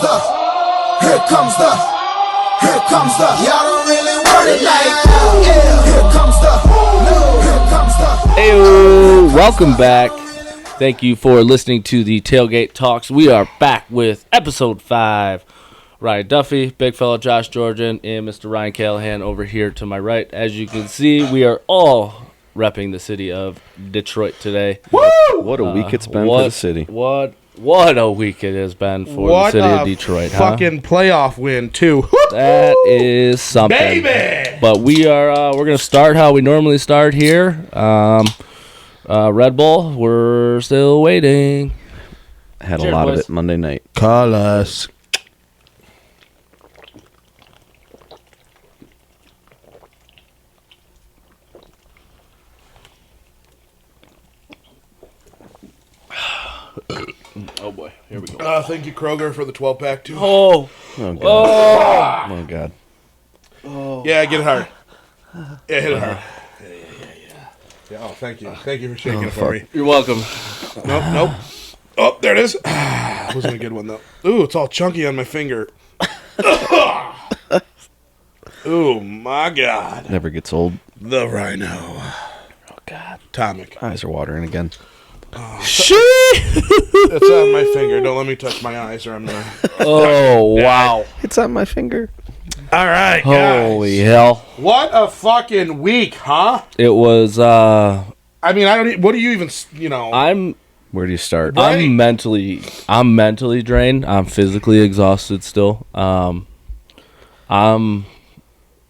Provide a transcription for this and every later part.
y'all don't really want it like that. Yeah, here comes the, Hey, welcome back. Thank you for listening to the Tailgate Talks. We are back with episode 5. Ryan Duffy, big fella Josh Georgian, and Mr. Ryan Callahan over here to my right. As you can see, we are all repping the city of Detroit today. Woo! What a week it's been for the city. What a week it has been for the city of Detroit. Fucking playoff win too. That is something. Baby! But we're gonna start how we normally start here. Red Bull, we're still waiting. Had Cheers, a lot boys. of it Monday night. Call us. Oh boy, here we go. Thank you, Kroger, for the 12-pack too. Oh God. Oh, God. Yeah, get it hard. Yeah, hit it hard. Yeah. Oh, thank you. Thank you for shaking it for me. You're welcome. Nope. Oh, there it is. Wasn't a good one though. Ooh, it's all chunky on my finger. Ooh, my God. Never gets old. The Rhino. Oh, God. Atomic. Eyes are watering again. It's on my finger. Don't let me touch my eyes or I'm gonna. Oh wow. It's on my finger. All right, guys. Holy hell. What a fucking week, huh? It was I mean, I don't. What do you even? You know. Where do you start? Right. I'm mentally drained. I'm physically exhausted still. I'm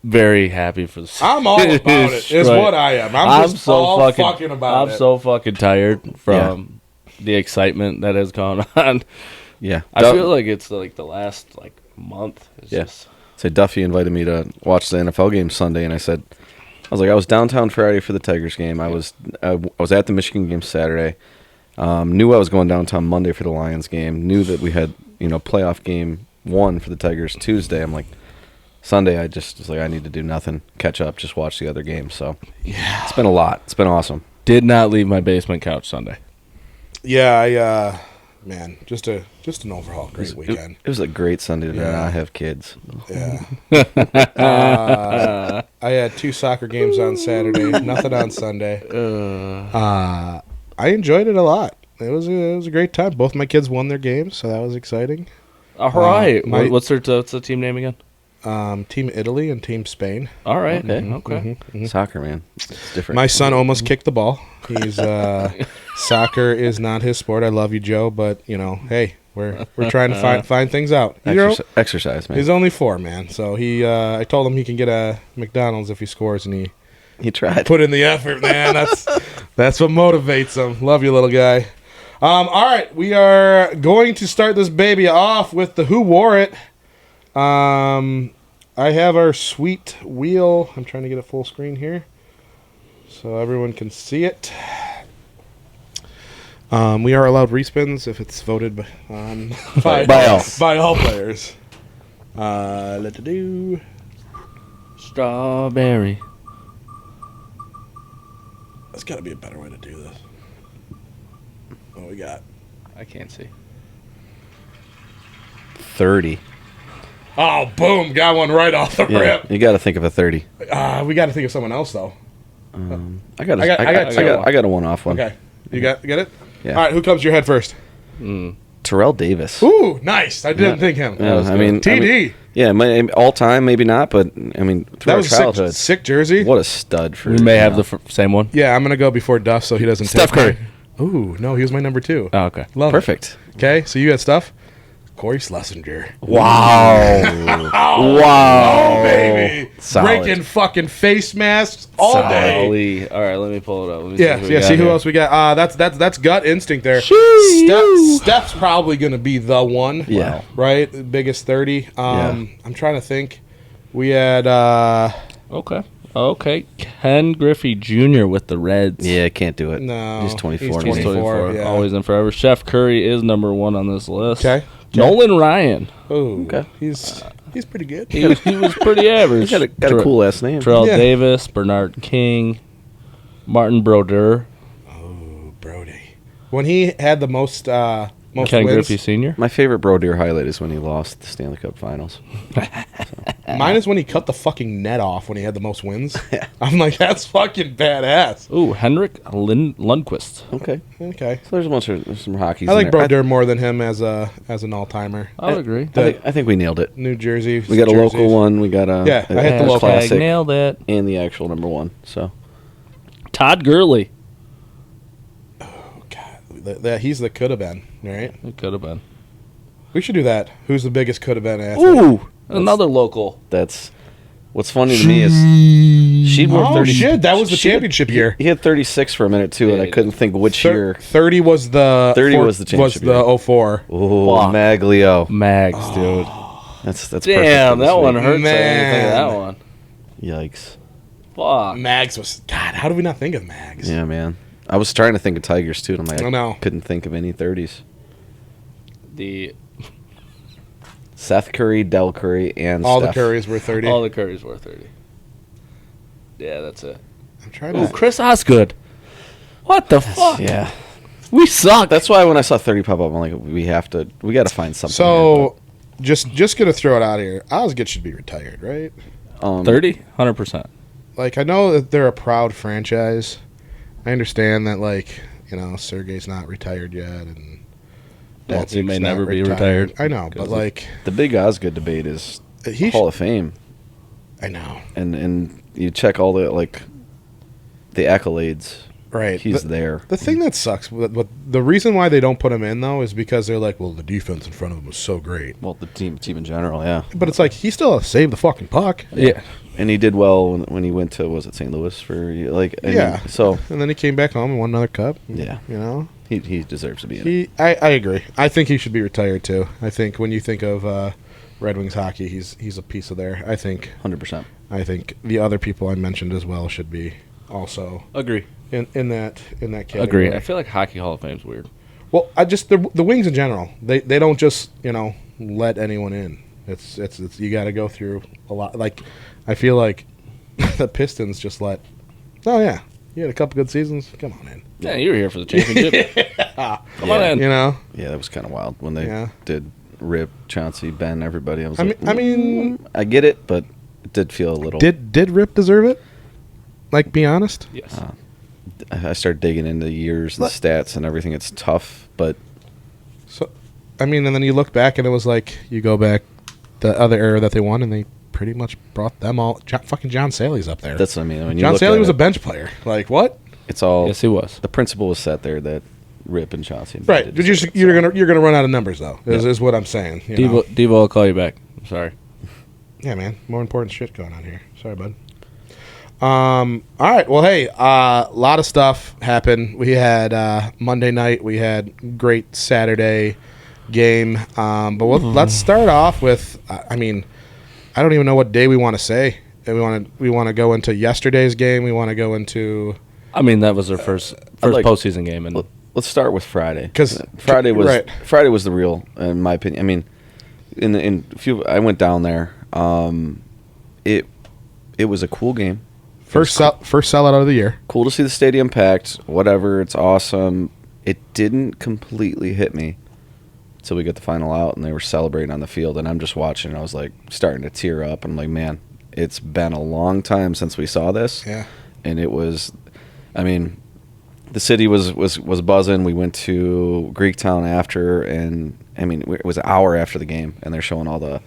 very happy for the city. I'm all about it. Is what I am. I'm just all fucking about it. I'm so fucking tired from the excitement that has gone on. Yeah. I feel like it's like the last month. It's just So Duffy invited me to watch the NFL game Sunday, and I was downtown Friday for the Tigers game. I was at the Michigan game Saturday. Knew I was going downtown Monday for the Lions game. Knew that we had playoff game 1 for the Tigers Tuesday. I'm like, Sunday I just was like, I need to do nothing, catch up, just watch the other games. So yeah, it's been a lot. It's been awesome. did not leave my basement couch Sunday. Yeah, man, just an overall great weekend. It was a great Sunday to not have kids. Yeah. I had 2 soccer games on Saturday, nothing on Sunday. I enjoyed it a lot. It was a great time. Both my kids won their games, so that was exciting. All right. What's the team name again? Team Italy and Team Spain. All right. Okay. Soccer, man. It's different. My son almost kicked the ball. He's soccer is not his sport. I love you, Joe, but hey, we're trying to find things out. Exercise, man. He's only 4, man. So I told him he can get a McDonald's if he scores, and he tried. Put in the effort, man. That's what motivates him. Love you, little guy. All right, we are going to start this baby off with the Who Wore It. I have our sweet wheel. I'm trying to get it full screen here so everyone can see it. We are allowed respins if it's voted by all players. Let's do Strawberry. There's got to be a better way to do this. What we got? I can't see. 30. Oh, boom! Got one right off the rip. You got to think of a 30. We got to think of someone else though. I got a one-off one. Okay, you get it? Yeah. All right, who comes to your head first? Terrell Davis. Ooh, nice. I didn't think him. Yeah, TD. All time, maybe not, but through that our was childhood, a sick jersey. What a stud for. We may have the same one. Yeah, I'm gonna go before Duff so he doesn't. Steph Curry. Ooh, no, he was my number 2. Oh, okay. Love Perfect. It. Okay, so you got Steph. Corey Schlesinger. Wow. Oh, baby. Solid. Breaking fucking face masks all day. All right, let me pull it up. Let me See who else we got. That's gut instinct there. Steph's probably going to be the one. Yeah. Right? The biggest 30. I'm trying to think. We had... Okay. Ken Griffey Jr. with the Reds. Yeah, can't do it. No. He's 24. He's 24. Yeah. Always and forever. Chef Curry is number 1 on this list. Okay. Nolan Ryan. Oh, okay. He's pretty good. He was pretty average. He's got a cool last name. Terrell Davis, Bernard King, Martin Brodeur. Oh, Brody. When he had the most Most Ken wins. Griffey Sr. My favorite Bro Deer highlight is when he lost the Stanley Cup Finals. Mine is when he cut the fucking net off when he had the most wins. I'm like, that's fucking badass. Ooh, Henrik Lundqvist. Okay. Okay. So there's some hockey. I like Bro Deer more than him as an all-timer. I would agree. I think we nailed it. New Jersey. We got a local one. We got a Yeah, I hit the a local. classic Nailed it. and the actual number one. So Todd Gurley. He's the could have been, right? It could have been. We should do that. Who's the biggest could have been athlete? Ooh, another local. that's what's funny to me is she wore Oh 30. shit, that was the championship year. He had 36 for a minute too, and Yeah, I he couldn't think which year. 30 was the 30 was the championship was the 04. Oh, Fuck. Maglio. Mags, dude. That's Damn, perfect that for one this hurts. I didn't Man. think of that one. week. Yikes. Fuck. Mags was God. How do we not think of Mags? Yeah, man. I was trying to think of Tigers too, and I'm like, I know. couldn't think of any 30s. The Seth Curry, Del Curry, and All the Steph. Currys were 30. all the Currys were 30. Yeah, that's it. I'm trying Ooh, to. Chris Osgood. What the fuck? Yeah. We suck. That's why when I saw 30 pop up, I'm like, we got to find something. So, just gonna throw it out here. Osgood should be retired, right? here, but, 30? 100%. Like I know that they're a proud franchise. I understand that, like, you know, Sergey's not retired yet, and Well, he Dalzik's may not never be retired. I know, but like the big Osgood debate is he. Hall of Fame, I know, and you check all the the accolades. right? He's the, there. the thing that sucks, but the reason why they don't put him in though is because they're like, well, the defense in front of him was so great. Well, the team in general, yeah. But it's like he still saved the fucking puck. Yeah. And he did well when he went to, was it St. Louis for like? I Yeah. mean, so And then he came back home and won another cup. yeah, You know, he deserves to be in it. I agree. I think he should be retired too. I think when you think of Red Wings hockey, he's a piece of there. I think 100%. the other people I mentioned as well should be also Agree. in that category. Agree. I feel like Hockey Hall of Fame's weird. Well, I just the Wings in general. They don't just let anyone in. It's you got to go through a lot. Like I feel like the Pistons just let. Oh yeah, you had a couple good seasons. Come on in. Yeah, you were here for the championship. Come on in. You know. Yeah, that was kind of wild when they Yeah. did Rip, Chauncey, Ben, everybody. I was I like, mean, I get it, but it did feel a little. did Rip deserve it? Like, be honest. Yes. I started digging into years and stats and everything. It's tough, but So, I mean, and then you look back and it was like you go back the other era that they won and they pretty much brought them all. Fucking John Saley's up there. that's what I mean. When you John look Saley at was a it, bench player. Like what? It's all Yes, he was. the principle was set there that Rip and Chauncey. Right. did But deserve it, you're gonna run out of numbers though. Is what I'm saying. You know? Devo will call you back. I'm sorry. Yeah, man. More important shit going on here. Sorry, bud. All right. Well, hey, a lot of stuff happened. We had Monday night. We had great Saturday game. But let's start off with. I mean, I don't even know what day we want to say. We want to go into yesterday's game. We want to go into I mean, that was their first like- postseason game, and Let's start with Friday 'Cause- Friday was right. Friday was the real, in my opinion. I mean, in a few, I went down there. It was a cool game. first sellout of the year. Cool to see the stadium packed. Whatever, it's awesome. It didn't completely hit me until we got the final out, and they were celebrating on the field, and I'm just watching. And I was like starting to tear up. I'm like, man, it's been a long time since we saw this. Yeah. And it was, I mean, the city was buzzing. We went to Greektown after, and I mean, it was an hour after the game, and they're showing all the.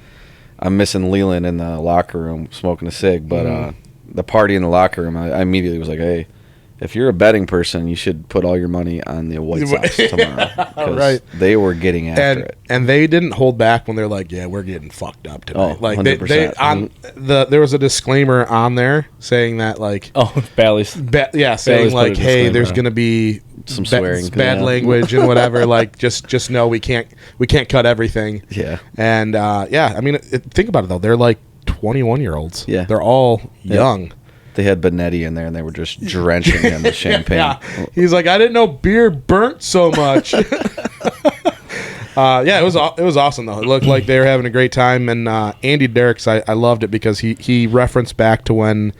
I'm missing Leland in the locker room smoking a cig, but the party in the locker room, I immediately was like, hey, if you're a betting person, you should put all your money on the White Sox tomorrow. 'Cause Right. they were getting after it. And they didn't hold back when they're like, yeah, we're getting fucked up tonight. Oh, like 100%. there was a disclaimer on there saying that like Bally's. saying Bally's like, put a hey, disclaimer there's on. going to be Some swearing, bad yeah. language and whatever. Like just know we can't cut everything. Yeah. And I mean, think about it though. They're like 21-year-olds. Yeah. They're all young. They had Benetti in there, and they were just drenching him with champagne. Yeah. He's like, I didn't know beer burnt so much. It was awesome though. It looked like they were having a great time, and Andy Derricks, I loved it because he referenced back to when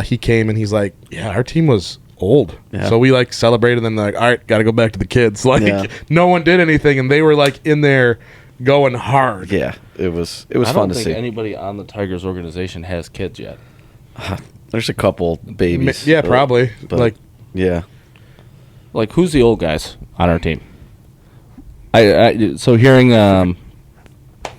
he came and he's like, yeah, our team was old. Yeah. So we like celebrated them. Like, all right, got to go back to the kids. Like, Yeah. no one did anything, and they were like in there going hard. Yeah, it was I fun don't to think see. anybody on the Tigers organization has kids yet. There's a couple babies. Yeah, probably. but Like, yeah. Like, who's the old guys on our team? So hearing the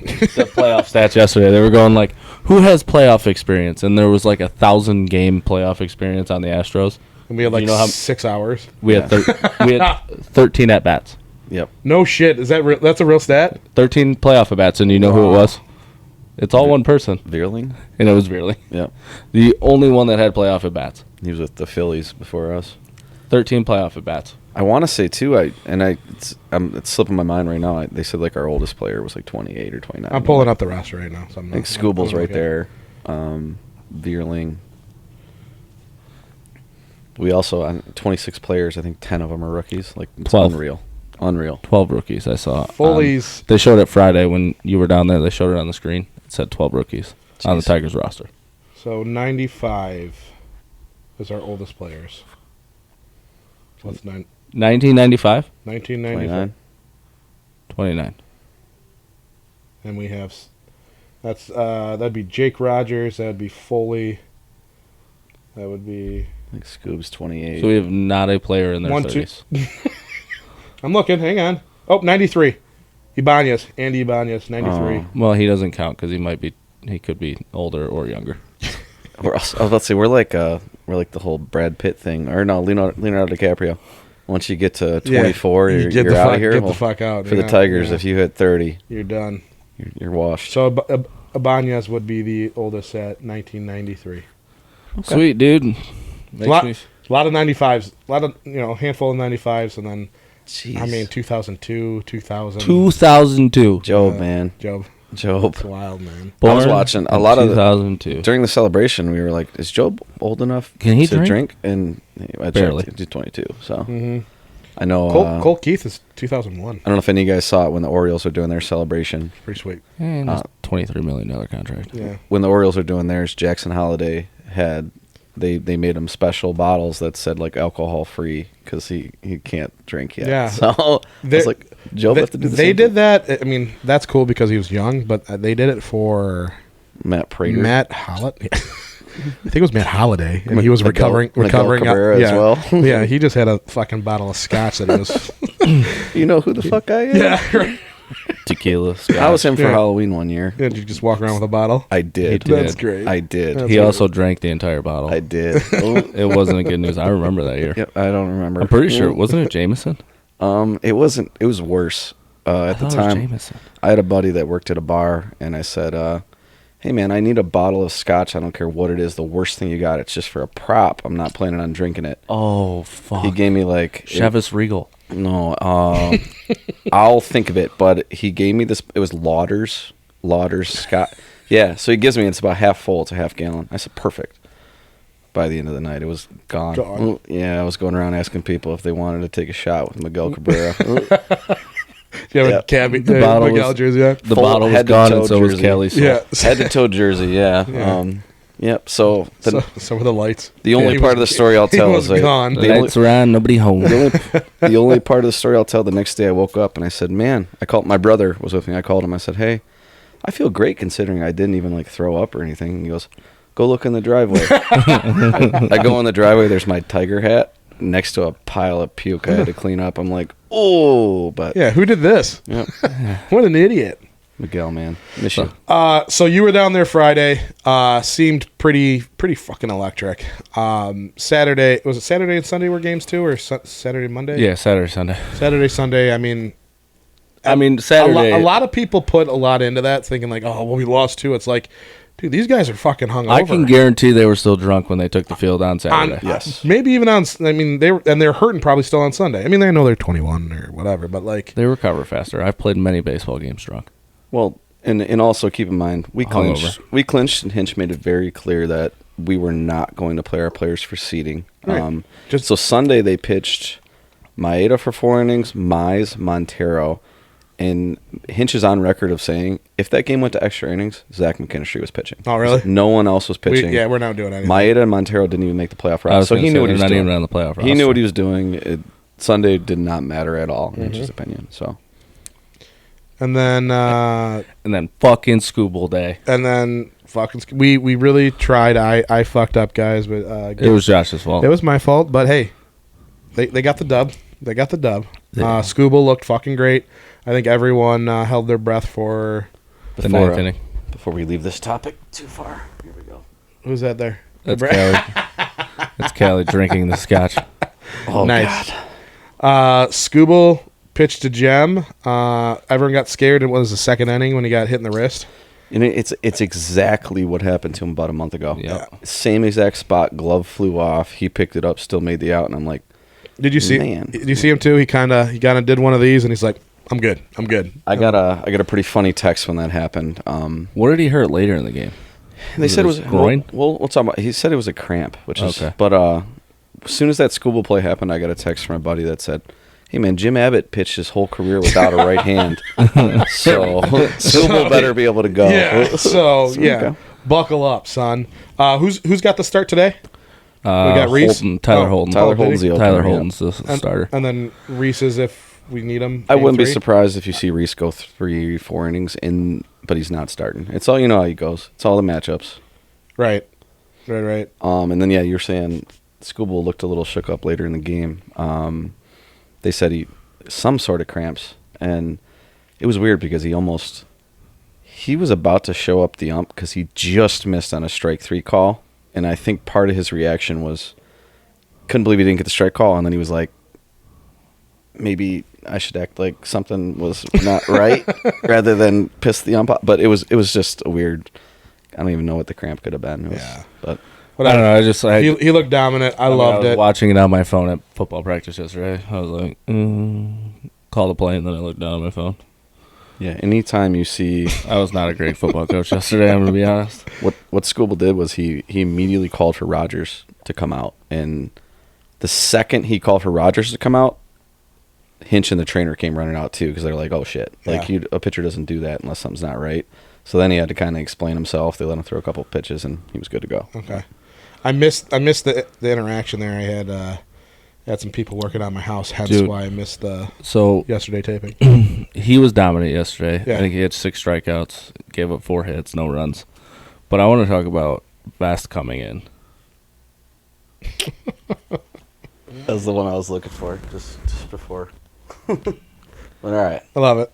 playoff stats yesterday, they were going like, who has playoff experience? And there was like 1,000 game playoff experience on the Astros. and we had like You know how- 6 hours. We had we had 13 at bats, Yep. No shit. Is that that's a real stat? 13 playoff at bats, and you know who it was? It's all one person, Veerling. and it was Veerling, Yep. the only one that had playoff at bats. He was with the Phillies before us. 13 playoff at bats. I want to say too. It's slipping my mind right now. They said like our oldest player was like 28 or 29. I'm pulling up the roster right now. So I'm I think Scooble's right there. Veerling. We also 26 players. I think 10 of them are rookies. Like it's 12. Unreal. 12 rookies I saw. Foley's. They showed it Friday when you were down there. They showed it on the screen. It said 12 rookies on the Jeez. Tigers roster. So 95 is our oldest players. What's 1995, 1995? 29. 29. And we have that'd be Jake Rogers. That'd be Foley. That would be. I think Scoob's 28. So we have not a player in their 30s. I'm looking. Hang on. Oh, 93. Ibanez. Andy Ibanez. 93. Well, he doesn't count because he could be older or younger. I was about to say we're like the whole Brad Pitt thing, or no, Leonardo DiCaprio. Once you get to 24, You you're, get you're the out fuck- of here. get the fuck out, For yeah, the Tigers, yeah. if you hit 30, You're done. you're washed. So Ibanez would be the oldest at 1993. Sweet, dude. A lot of 95s. A lot of handful of 95s, and then Jeez. I mean 2002, 2000. 2002. Job, man. Job. Job. It's wild, man. I was watching a lot of 2002. during the celebration. We were like, "Is Job old enough Can he to drink? And I Barely. checked, he's 22. So Mm-hmm. I know. Colt Keith is 2001. I don't know if any of you guys saw it when the Orioles are doing their celebration. Pretty sweet. And it's $23 million contract. Yeah. When the Orioles are doing theirs, Jackson Holiday had they made him special bottles that said like alcohol free because he can't drink yet. Yeah. So I was like, Job have to do the They same did thing. that. I mean, that's cool because he was young, but they did it for Matt Prater. Matt Holiday. I think it was Matt Holiday, and he was Miguel recovering Cabrera yeah. as well. Yeah, he just had a fucking bottle of scotch that he was. You know who the fuck I am? Yeah, right. Tequila. Scotch. I was him for Yeah. Halloween one year. Did you just walk around with a bottle? I did. He did. That's great. I did. That's He great. also drank the entire bottle. I did. Oh, It wasn't a good news. I remember that year. yep, I don't remember. I'm pretty sure. Wasn't it Jameson? It wasn't. It was worse. At the I thought it was time, Jameson. I had a buddy that worked at a bar, and I said, "Hey man, I need a bottle of scotch. I don't care what it is. The worst thing you got. It's just for a prop. I'm not planning on drinking it." Oh, fuck. He gave me like Chivas Regal. No, I'll think of it. But he gave me this. It was Lauder's Scotch. Yeah, so he gives me. It's about half full. It's a half gallon. I said perfect. By the end of the night, it was gone. Gone. Yeah, I was going around asking people if they wanted to take a shot with Miguel Cabrera. Yeah, Yeah. with Cabby, The bottle Miguel was- jersey. Yeah. The Full bottle was head-to-toe gone, and so was jersey. Kelly's. Yeah. Head to toe jersey. Yeah. Yeah. Yep. So So were the lights. the only he part of the story I'll tell he was is like, gone. the only- Lights were on, nobody home. the only part of the story I'll tell, the next day I woke up and I said, man, I called, my brother was with me. I called him. I said, hey, I feel great considering I didn't even like throw up or anything. And he goes, go look in the driveway. I go in the driveway. There's my tiger hat next to a pile of puke I had to clean up. I'm like, oh, but Yeah, who did this? yep. What an idiot. Miguel, man, miss you. So you were down there Friday. Seemed pretty fucking electric. Saturday, was it Saturday and Sunday were games too, or Saturday, Monday? Yeah, Saturday, Sunday. Saturday, Sunday. I mean, Saturday. a lot of people put a lot into that, thinking like, oh, well, we lost two. It's like, dude, these guys are fucking hungover. I can guarantee they were still drunk when they took the field on Saturday. Yes. Maybe even on. I mean, they're hurting probably still on Sunday. I mean, they know they're 21 or whatever, but like, They recover faster. I've played many baseball games drunk. Well, and also keep in mind, we clinched. Hungover. We clinched, and Hinch made it very clear that we were not going to play our players for seeding. Right. So Sunday they pitched Maeda for 4 innings, Mize, Montero, And Hinch is on record of saying, if that game went to extra innings, Zach McKinstry was pitching. Oh, really? No one else was pitching. We're not doing anything. Maeda and Montero didn't even make the playoff I roster. was So gonna he say knew what he they're was not doing. even on the playoff roster. He knew what he was doing. Sunday did not matter at all, in Hinch's opinion. So. And then fucking Scooble Day. and then fucking we really tried. I fucked up, guys, but It was Josh's fault. it was my fault. But hey, they got the dub. They got the dub. Scooble looked fucking great. I think everyone held their breath for. the ninth inning. Before we leave this topic too far, here we go. Who's that there? That's Callie. That's Callie drinking the scotch. Oh, Nice. God. Scooble pitched to Jem. Everyone got scared. It was the second inning when he got hit in the wrist. And it's exactly what happened to him about a month ago. Yeah. Same exact spot. Glove flew off. He picked it up, still made the out, and I'm like, Did you see? Man. Did you see him too? He kind of did one of these, and he's like, "I'm good. I'm good." I got a pretty funny text when that happened. What did he hurt later in the game? They said it was his groin? Well, we'll talk about. He said it was a cramp, which is. Okay. But as soon as that Scooble play happened, I got a text from my buddy that said, "Hey man, Jim Abbott pitched his whole career without a right hand, so Scooble better be able to go." Yeah. So yeah, okay. buckle up, son. Who's got the start today? We got Reese, Tyler Holton. Tyler did he? Holton's the opener, Tyler yeah. Holton's the starter. and then Reese's if we need him. I game wouldn't be 3. surprised if you see Reese go 3-4 innings but he's not starting. It's all how he goes. It's all the matchups. Right. And then you're saying Scooble looked a little shook up later in the game. They said he some sort of cramps, and it was weird because he was about to show up the ump because he just missed on a strike 3 call, and I think part of his reaction was couldn't believe he didn't get the strike call, and then he was like, maybe I should act like something was not right rather than piss the ump off. But it was just a weird. I don't even know what the cramp could have been. But I don't know. He looked dominant. I I loved was it. watching it on my phone at football practice yesterday. I was like, call the play, and then I looked down at my phone. yeah, anytime you see I was not a great football coach yesterday, I'm going to be honest. what Scooble did was he immediately called for Rogers to come out, and the second he called for Rogers to come out, Hinch and the trainer came running out too because they're like, "Oh shit!" Like a pitcher doesn't do that unless something's not right. So then he had to kind of explain himself. They let him throw a couple of pitches, and he was good to go. Okay. I missed the interaction there. I had some people working on my house. Hence Dude. why I missed the So yesterday taping. he was dominant yesterday. Yeah. I think he had 6 strikeouts, gave up 4 hits, no runs. But I want to talk about Vest coming in. That was the one I was looking for just before. But all right, I love it.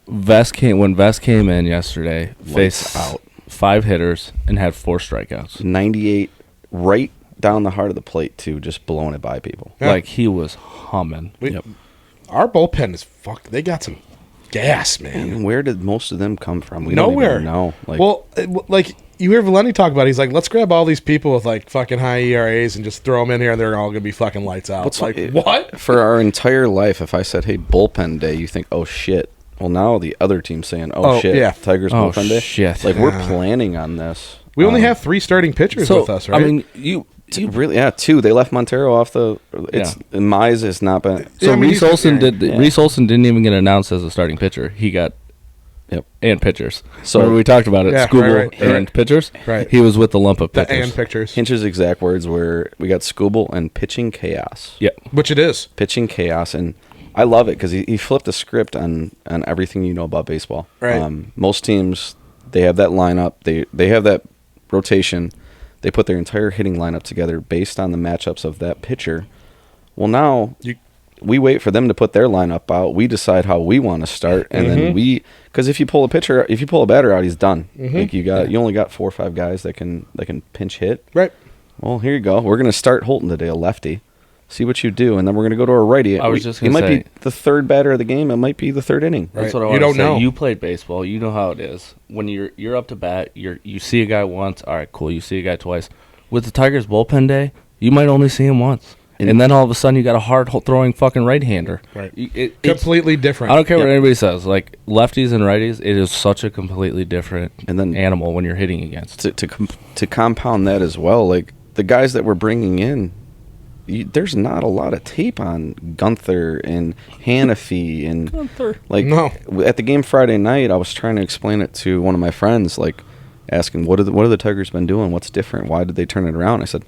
When Vest came in yesterday, Lights faced out. 5 hitters and had 4 strikeouts. 98 right down the heart of the plate too, just blowing it by people. Yeah. Like he was humming. Our bullpen is fucked. They got some gas, man. And where did most of them come from? We Nowhere. don't even know. Like you hear Valenti talk about it, he's like, let's grab all these people with like fucking high ERAs and just throw them in here and they're all gonna be fucking lights out. What's like it- what? For our entire life, if I said, "Hey, bullpen day," you think, "Oh shit." Well, now the other team's saying, "Oh, Oh, shit, yeah. Tigers Oh, bullpen day." shit. Like we're planning on this. We only have 3 starting pitchers with us, right? I mean, you Really, 2. They left Montero off the. It's Mize has not been. So I mean, Reese he's- Olson yeah. Reese Olson didn't even get announced as a starting pitcher. He got and pitchers. So- So we talked about it. Yeah, Scooble right. and pitchers. Right. He was with the lump of the pitchers. and pictures, Hinch's exact words were, "We got Scooble and pitching chaos." Yeah. which it is. Pitching chaos, and I love it because he flipped the script on everything you know about baseball. Right. Most teams, they have that lineup. They have that rotation. They put their entire hitting lineup together based on the matchups of that pitcher. Well, now we wait for them to put their lineup out. We decide how we want to start, and then because if you pull a batter out, he's done. Like you only got 4 or 5 guys that can pinch hit. Right. Well, here you go. We're gonna start Holton today, a lefty. See what you do, and then we're gonna go to a righty. I was just He gonna might say- be the 3rd batter of the game. It might be the 3rd inning. Right. That's what I You want don't to say. know. You played baseball. You know how it is. When you're up to bat, you see a guy once. All right, cool. You see a guy twice. With the Tigers bullpen day, you might only see him once. And then all of a sudden, you got a hard-throwing fucking right-hander. Right. It's Completely different. I don't care what Yep. anybody says. Like lefties and righties, it is such a completely different And then- animal when you're hitting against. To compound that as well, like the guys that we're bringing in, there's not a lot of tape on Gunther and Hannafy and like No. at the game Friday night. I was trying to explain it to one of my friends, like asking what are the Tigers been doing? What's different? Why did they turn it around? I said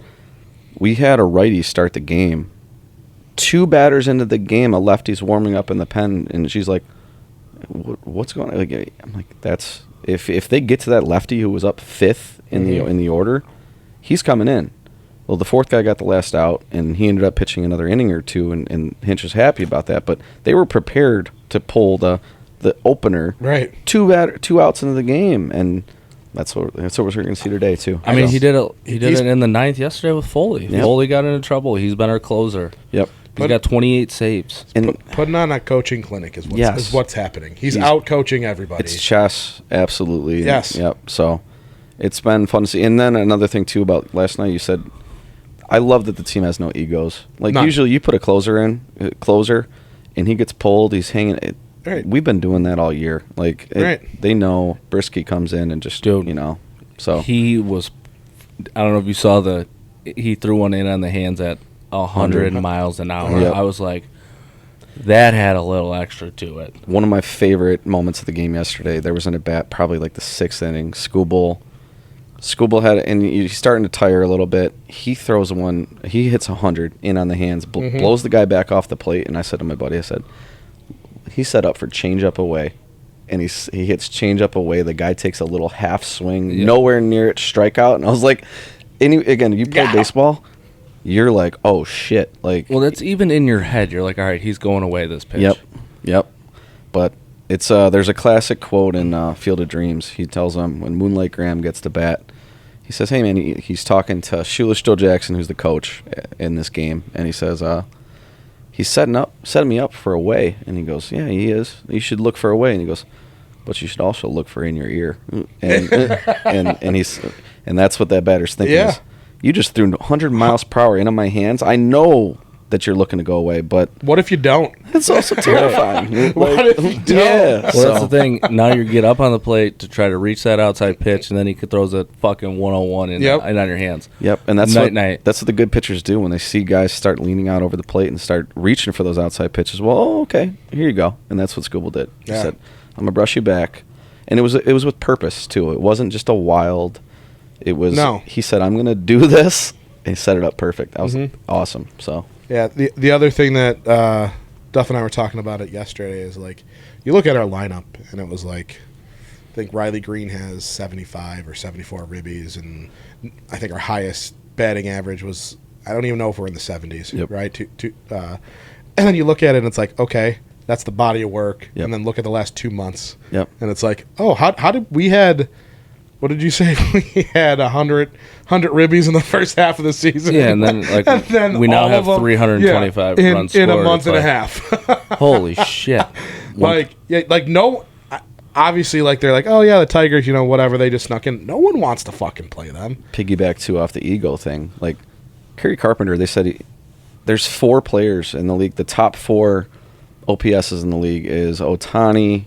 we had a righty start the game. 2 batters into the game, a lefty's warming up in the pen, and she's like, "What's going on?" Like, I'm like, "That's if they get to that lefty who was up 5th in the order, he's coming in." Well, the 4th guy got the last out, and he ended up pitching another inning or 2, and Hinch was happy about that. But they were prepared to pull the opener, Right. 2 outs into the game, and that's what we're going to see today too. I mean, he did it in the 9th yesterday with Foley. Yep. Foley got into trouble. He's been our closer. Yep. He's got 28 saves. And Putting on a coaching clinic is what's happening. He's out coaching everybody. it's chess, absolutely. Yes. Yep. So it's been fun to see. And then another thing too about last night, you said, I love that the team has no egos. Like None. usually, you put a closer, and he gets pulled. He's hanging. Right. We've been doing that all year. Like Right. they know Brisky comes in and just Dude. So He was. I don't know if you saw he threw one in on the hands at 100 miles an hour. Yep. I was like, that had a little extra to it. one of my favorite moments of the game yesterday. There was an at bat, probably like the 6th inning. Schoolbull had, and he's starting to tire a little bit. He throws one. He hits 100 in on the hands, blows the guy back off the plate. And I said to my buddy, I said, he's set up for change up away, and he hits change up away. The guy takes a little half swing, nowhere near it, strikeout. And I was like, again, you play baseball, you're like, oh shit, like. Well, that's even in your head. You're like, all right, he's going away this pitch. Yep. But it's there's a classic quote in Field of Dreams. He tells him when Moonlight Graham gets to bat, he says, "Hey man," he's talking to Shoeless Joe Jackson, who's the coach in this game, and he says, he's setting me up for a way, and he goes, "Yeah, he is. You should look for a way," and he goes, "But you should also look for in your ear," and that's what that batter's thinking is. You just threw 100 miles per hour into my hands. I know that you're looking to go away, but what if you don't? it's also terrifying. What if you don't? Yeah, Well, that's the thing. Now you get up on the plate to try to reach that outside pitch, and then he throws a fucking 101 in on your hands. Yep, and that's Night. that's what the good pitchers do when they see guys start leaning out over the plate and start reaching for those outside pitches. Well, okay, here you go, and that's what Scooble did. He said, "I'm gonna brush you back," and it was with purpose too. It wasn't just a wild. It was. No. He said, "I'm gonna do this." And he set it up perfect. That was awesome. So Yeah, the other thing that Duff and I were talking about it yesterday is like you look at our lineup and it was like I think Riley Green has 75 or 74 ribbies, and I think our highest batting average was I don't even know if we're in the 70s, right? And then you look at it and it's like, okay, that's the body of work, and then look at the last 2 months, and it's like, oh, how did we had. What did you say? We had 100 ribbies in the first half of the season. Yeah, and then we now have 325 runs in scored. a month and a half. Holy shit! Obviously, like they're like, oh yeah, the Tigers, whatever. They just snuck in. No one wants to fucking play them. piggyback too off the ego thing. Like Kerry Carpenter, they said there's 4 players in the league. The top 4 OPSs in the league is Ohtani,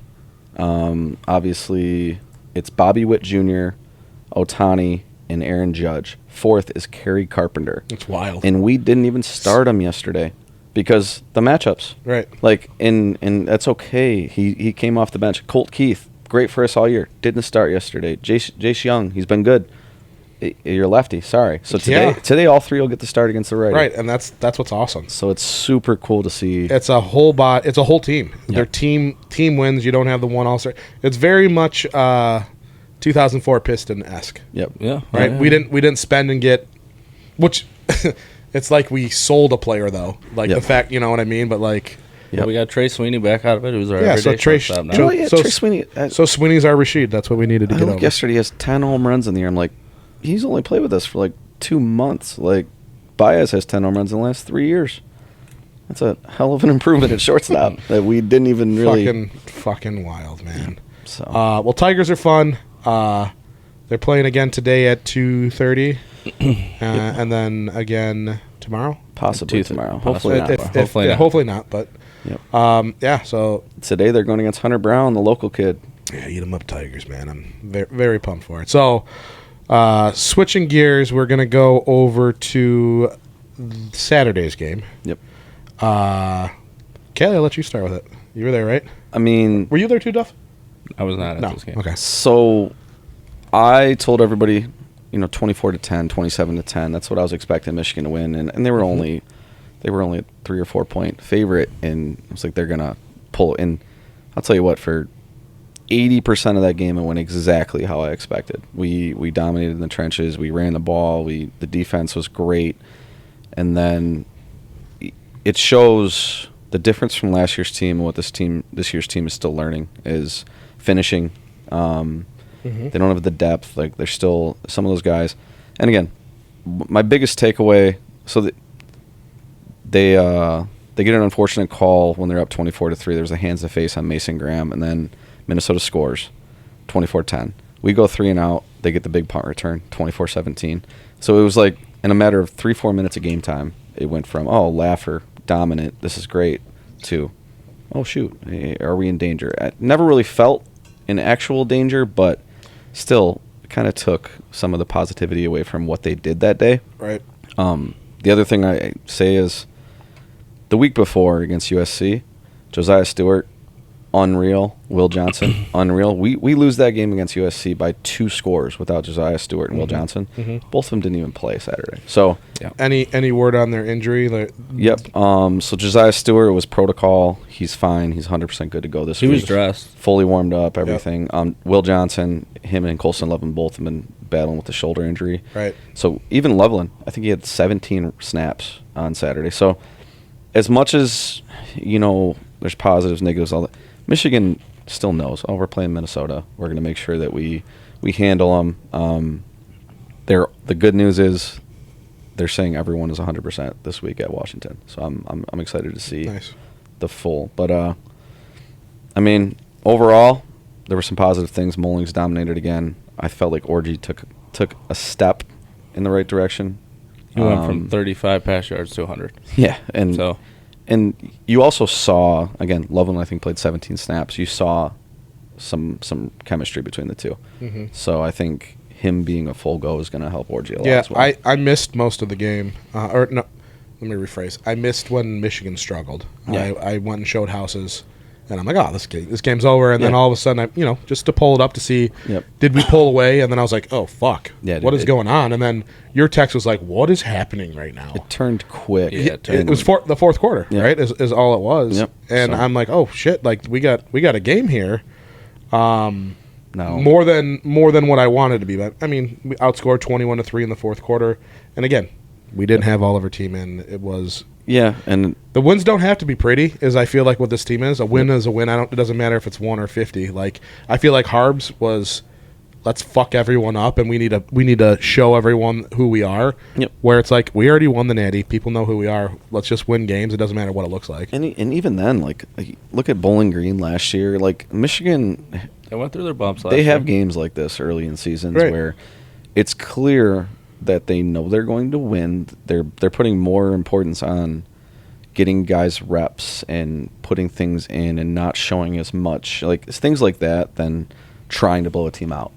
obviously. It's Bobby Witt Jr., Ohtani, and Aaron Judge. 4th is Kerry Carpenter. It's wild. And we didn't even start him yesterday because the matchups. Right. Like, and that's okay. He came off the bench. Colt Keith, great for us all year. Didn't start yesterday. Jace Young, he's been good. You're lefty. Sorry. So today all 3 will get the start against the righty. Right, and that's what's awesome. So it's super cool to see. It's a whole It's a whole team. Their team wins. You don't have the one all-star. It's very much 2004 Piston-esque. Yep. Yeah. Right. Yeah. We didn't spend and get, which it's like we sold a player though. Like the fact, you know what I mean. But like. Well, we got Trey Sweeney back out of it. Who's our everyday shortstop now. Trey Sweeney. So Sweeney's our Rashid. That's what we needed to get over. Yesterday he has 10 home runs in the year. I'm like, he's only played with us for like 2 months. Like, Baez has 10 home runs in the last 3 years. That's a hell of an improvement at shortstop that we didn't even really. Fucking wild, man. So, well, Tigers are fun. They're playing again today at 2:30, and then again tomorrow. possibly tomorrow. Hopefully not. Hopefully not. But yep. So today they're going against Hunter Brown, the local kid. Yeah, eat them up, Tigers, man. I'm very, very pumped for it. So, switching gears, we're gonna go over to Saturday's game. Yep. Kelly, I'll let you start with it. You were there, right? I mean, Were you there too, Duff? I was not at No. this game. Okay. so I told everybody, 24-10, 27-10. That's what I was expecting Michigan to win, and they were only a 3 or 4 point favorite, and it was like they're gonna pull. And I'll tell you what, for 80% of that game, it went exactly how I expected. We dominated in the trenches. We ran the ball. The defense was great, and then it shows the difference from last year's team and what this year's team is still learning is finishing. They don't have the depth. Like, they're still some of those guys. And again, my biggest takeaway. So they get an unfortunate call when they're up 24-3. There's a hands to face on Mason Graham, and then Minnesota scores 24-10. We go 3 and out. They get the big punt return 24-17. So it was like in a matter of 3-4 minutes of game time, it went from laugher, dominant, this is great, to oh shoot, are we in danger? I never really felt in actual danger, but still kind of took some of the positivity away from what they did that day. Right. The other thing I say is the week before against USC, Josiah Stewart, unreal. Will Johnson, unreal. We lose that game against USC by 2 scores without Josiah Stewart and Will Johnson. Both of them didn't even play Saturday. So Any word on their injury? yep. So Josiah Stewart was protocol. He's fine. He's 100% good to go this week. He was dressed. Fully warmed up, everything. Will Johnson, him and Colson Levin both have been battling with the shoulder injury. Right. So even Levelin, I think he had 17 snaps on Saturday. So as much as, there's positives, negatives, all that, Michigan still knows, we're playing Minnesota. We're going to make sure that we handle them. The good news is they're saying everyone is 100% this week at Washington. So I'm excited to see the full. But, overall, there were some positive things. Mullings dominated again. I felt like Orji took a step in the right direction. He went from 35 pass yards to 100. Yeah, and you also saw, again, Loveland, I think, played 17 snaps. You saw some chemistry between the two. So I think him being a full go is going to help Orji a lot as well. I missed most of the game. Or no, let me rephrase. I missed when Michigan struggled. Yeah. I went and showed houses, and I'm like, this game's over. And then all of a sudden, just to pull it up to see, did we pull away? And then I was like, oh, fuck. Yeah, what is going on? And then your text was like, what is happening right now? It turned quick. Yeah, It was the fourth quarter, right? Is all it was. Yep. And I'm like, oh shit! Like we got a game here. No. More than what I wanted to be. But we outscored 21-3 in the fourth quarter. And again, we didn't have all of our team in. It was and the wins don't have to be pretty. As I feel like what this team is, a win is a win. It doesn't matter if it's 1 or 50. Like I feel like Harbs was, let's fuck everyone up, and we need to show everyone who we are. Yep. Where it's like we already won the Natty. People know who we are. Let's just win games. It doesn't matter what it looks like. and even then, like look at Bowling Green last year. Like Michigan, They went through their bumps last they have year. games like this early in seasons Right. where it's clear that they know they're going to win. They're putting more importance on getting guys reps and putting things in and not showing as much. Like it's things like that than trying to blow a team out.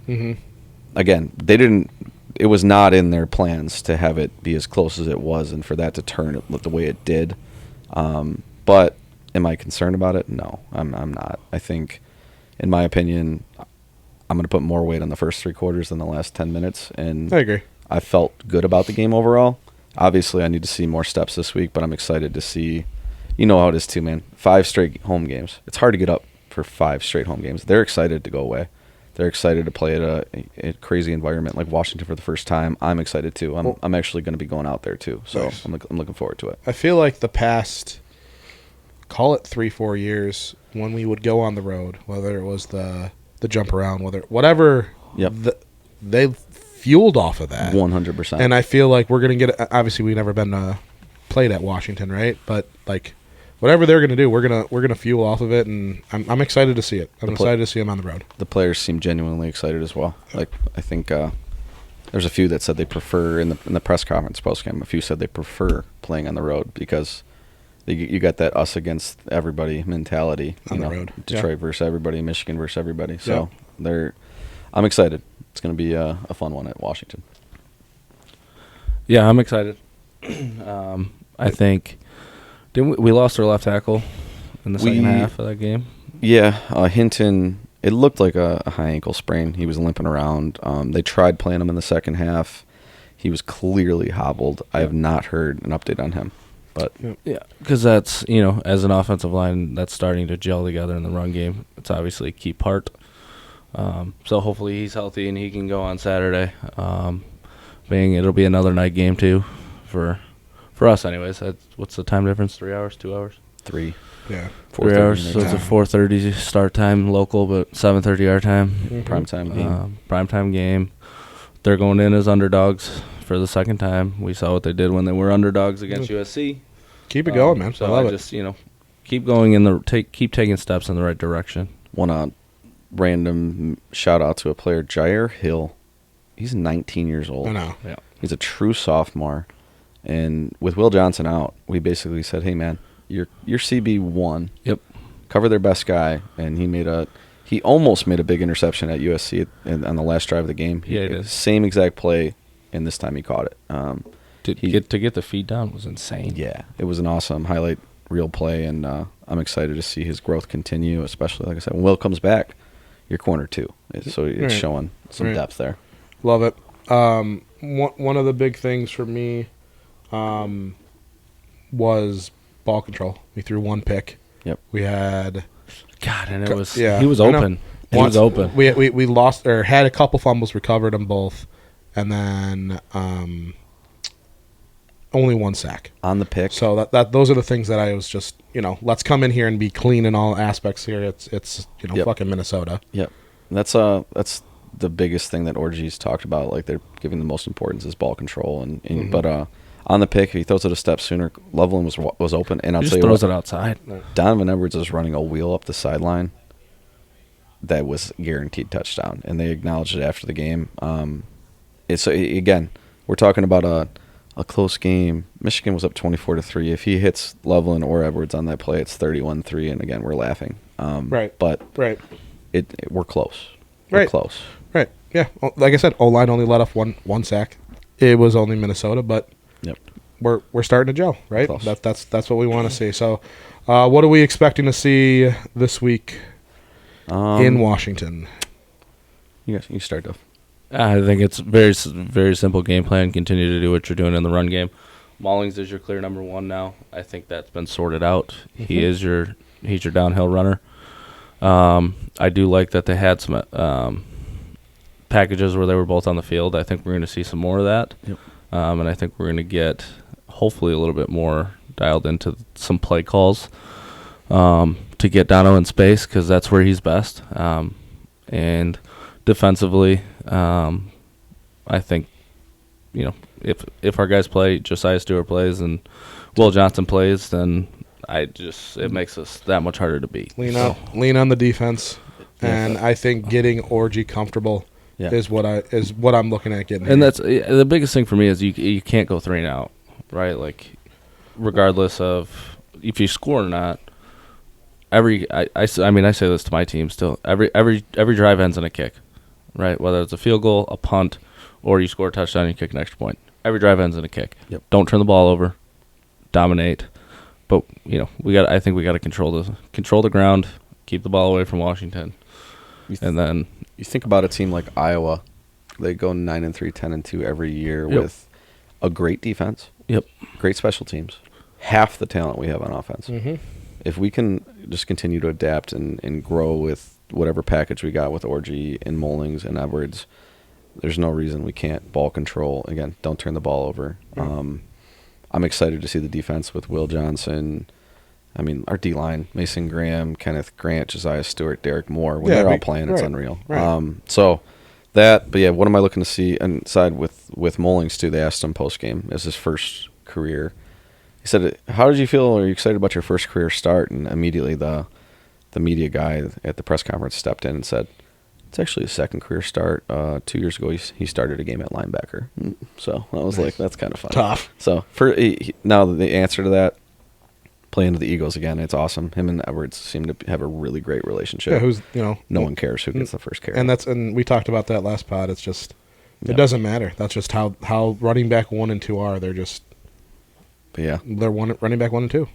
Again, they didn't. It was not in their plans to have it be as close as it was, and for that to turn the way it did. But am I concerned about it? No, I'm not. I think, in my opinion, I'm going to put more weight on the first 3 quarters than the last 10 minutes. And I agree. I felt good about the game overall. Obviously, I need to see more steps this week, but I'm excited to see. You know how it is too, man. 5 straight home games. It's hard to get up for 5 straight home games. They're excited to go away. They're excited to play at a crazy environment like Washington for the first time. I'm excited too. I'm actually going to be going out there too, so Nice. I'm looking forward to it. I feel like the past, call it 3-4 years, when we would go on the road, whether it was the jump around, whatever, they fueled off of that. 100%. And I feel like we're gonna get. Obviously, we've never been played at Washington, right? But like, whatever they're gonna do, we're gonna fuel off of it, and I'm excited to see it. I'm excited to see them on the road. The players seem genuinely excited as well. Like I think there's a few that said they prefer in the press conference postgame. A few said they prefer playing on the road because you got that us against everybody mentality On the road. Detroit versus everybody, Michigan versus everybody. So I'm excited. It's going to be a fun one at Washington. Yeah, I'm excited. I think didn't we lost our left tackle in the second half of that game? Yeah, Hinton. It looked like a high ankle sprain. He was limping around. They tried playing him in the second half. He was clearly hobbled. I have not heard an update on him. But yeah, because that's, as an offensive line, that's starting to gel together in the run game. It's obviously a key part. So hopefully he's healthy and he can go on Saturday. It'll be another night game too, for us anyways. What's the time difference? 3 hours? 2 hours? 3. Yeah. 3 hours. So it's a 4:30 start time local, but 7:30 our time. Mm-hmm. Primetime game. Primetime game. They're going in as underdogs for the second time. We saw what they did when they were underdogs against USC. Keep it going, man. So I love it. just keep going keep taking steps in the right direction. One random shout out to a player, Jair Hill. He's 19 years old. I know. Yeah. He's a true sophomore, and with Will Johnson out, we basically said, "Hey, man, you're CB1. Yep. Cover their best guy," and he almost made a big interception at USC on the last drive of the game. Yeah, it is. Same exact play, and this time he caught it. To get the feed down was insane. Yeah, it was an awesome highlight reel play, and I'm excited to see his growth continue, especially, like I said, when Will comes back, your corner too. So it's showing some depth there. Love it. One of the big things for me was ball control. We threw one pick. Yep. We had God, and he was open. He was open. We lost or had a couple fumbles, recovered them both, and then only one sack on the pick. So that those are the things that I was just let's come in here and be clean in all aspects here. It's Yep. fucking Minnesota. Yep. That's the biggest thing that Orgy's talked about. Like, they're giving the most importance is ball control, but on the pick, if he throws it a step sooner, Loveland was open, and I'll He tell just you throws what, it outside. Donovan Edwards is running a wheel up the sideline. That was guaranteed touchdown, and they acknowledged it after the game. It's again, we're talking about a close game. Michigan was up 24-3. If he hits Loveland or Edwards on that play, it's 31-3, and again, we're laughing. Right. But Right. we're close. We're Right. close. Right. Yeah. Like I said, O-line only let off one sack. It was only Minnesota, but Yep. we're starting to gel, right? Close. That's what we want to see. So, what are we expecting to see this week in Washington? You start off. I think it's very, very simple game plan. Continue to do what you're doing in the run game. Maulings is your clear number one now. I think that's been sorted out. He's your downhill runner. I do like that they had some packages where they were both on the field. I think we're going to see some more of that. Yep. And I think we're going to get hopefully a little bit more dialed into some play calls to get Dono in space, because that's where he's best. And defensively, I think, if our guys play, Josiah Stewart plays, and Will Johnson plays, then it makes us that much harder to beat. Lean on the defense, and I think getting Orgy comfortable is what I'm looking at getting. And that's the biggest thing for me is you can't go 3 and out, right? Like, regardless of if you score or not. I say this to my team still. Every drive ends in a kick, right? Whether it's a field goal, a punt, or you score a touchdown and you kick an extra point. Every drive ends in a kick. Yep. Don't turn the ball over. Dominate. But I think we got to control the ground, keep the ball away from Washington, and then you think about a team like Iowa, they go 9-3, 10-2 every year with a great defense. Yep. Great special teams, half the talent we have on offense. Mm-hmm. If we can just continue to adapt and grow with whatever package we got with Orgy and Mullings and Edwards, there's no reason we can't ball control. Again, don't turn the ball over. I'm excited to see the defense with Will Johnson. I mean, our D-line, Mason Graham, Kenneth Grant, Josiah Stewart, Derek Moore, when they're all playing, it's unreal. Right. But yeah, what am I looking to see inside with Mullings, too? They asked him post-game as his first career. He said, how did you feel? Are you excited about your first career start? And immediately the media guy at the press conference stepped in and said, it's actually his second career start. 2 years ago, he started a game at linebacker. So I was like, that's kind of fun. Tough. So now the answer to that, playing to the Eagles again, it's awesome. Him and Edwards seem to have a really great relationship. Yeah, no one cares who gets the first carry. And we talked about that last pod. It's just it doesn't matter. That's just how running back 1 and 2 are. They're just But yeah, They're running back 1 and 2.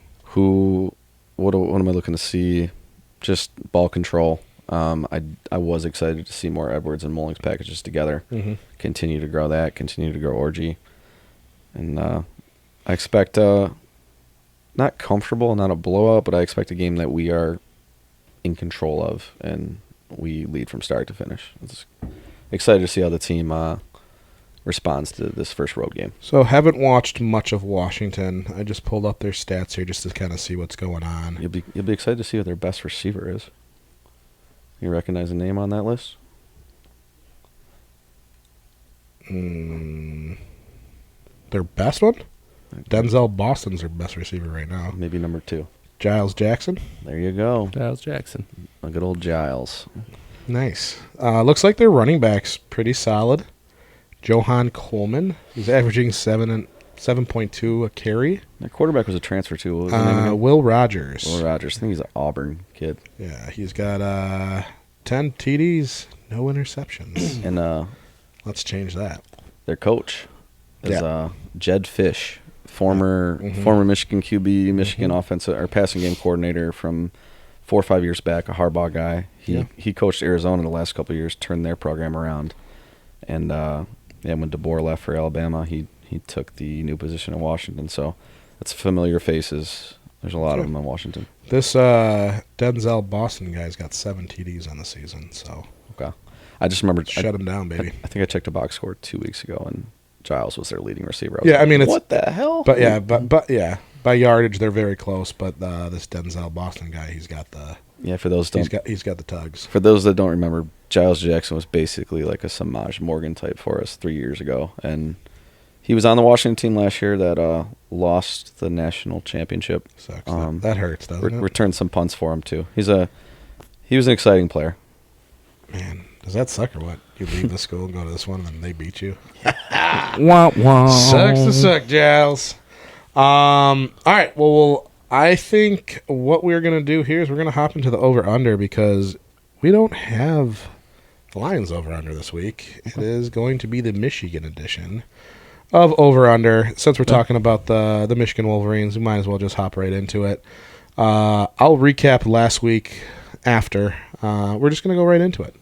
What am I looking to see? Just ball control. I was excited to see more Edwards and Mullings packages together. Mm-hmm. Continue to grow that. Continue to grow Orgy, and I expect not comfortable, not a blowout, but I expect a game that we are in control of and we lead from start to finish. It's excited to see how the team responds to this first road game. So haven't watched much of Washington. I just pulled up their stats here just to kind of see what's going on. You'll be excited to see who their best receiver is. You recognize a name on that list? Their best one? Denzel Boston's their best receiver right now. Maybe number 2. Giles Jackson. There you go. Giles Jackson. A good old Giles. Nice. Looks like their running back's pretty solid. Johan Coleman is averaging 7.2 a carry. Their quarterback was a transfer too. What was his name again? Will Rogers. Will Rogers. I think he's an Auburn kid. Yeah, he's got 10 TDs, no interceptions. And Let's change that. their coach is Jed Fish, former Michigan QB, Michigan offensive or passing game coordinator from 4 or 5 years back, a Harbaugh guy. He coached Arizona the last couple of years, turned their program around, and when DeBoer left for Alabama, he took the new position in Washington. So it's familiar faces. There's a lot of them in Washington. This Denzel Boston guy's got 7 TDs on the season, so Okay, I just remembered. shut him down, baby. I think I checked a box score 2 weeks ago, and Giles was their leading receiver. Yeah, I mean, it's what the hell? But yeah, by yardage they're very close. But this Denzel Boston guy, he's got the for those don't he's got the tugs. For those that don't remember, Giles Jackson was basically like a Samaj Morgan type for us 3 years ago, and he was on the Washington team last year that lost the national championship. Sucks. That hurts, doesn't it? Returned some punts for him too. He was an exciting player. Man, does that suck or what? You leave the school and go to this one, and then they beat you. Wah, wah. Sucks to suck, Giles. All right. Well, I think what we're gonna do here is we're gonna hop into the over/under because we don't have the Lions over/under this week. It is going to be the Michigan edition of over/under. Since we're talking about the Michigan Wolverines, we might as well just hop right into it. I'll recap last week after. We're just gonna go right into it.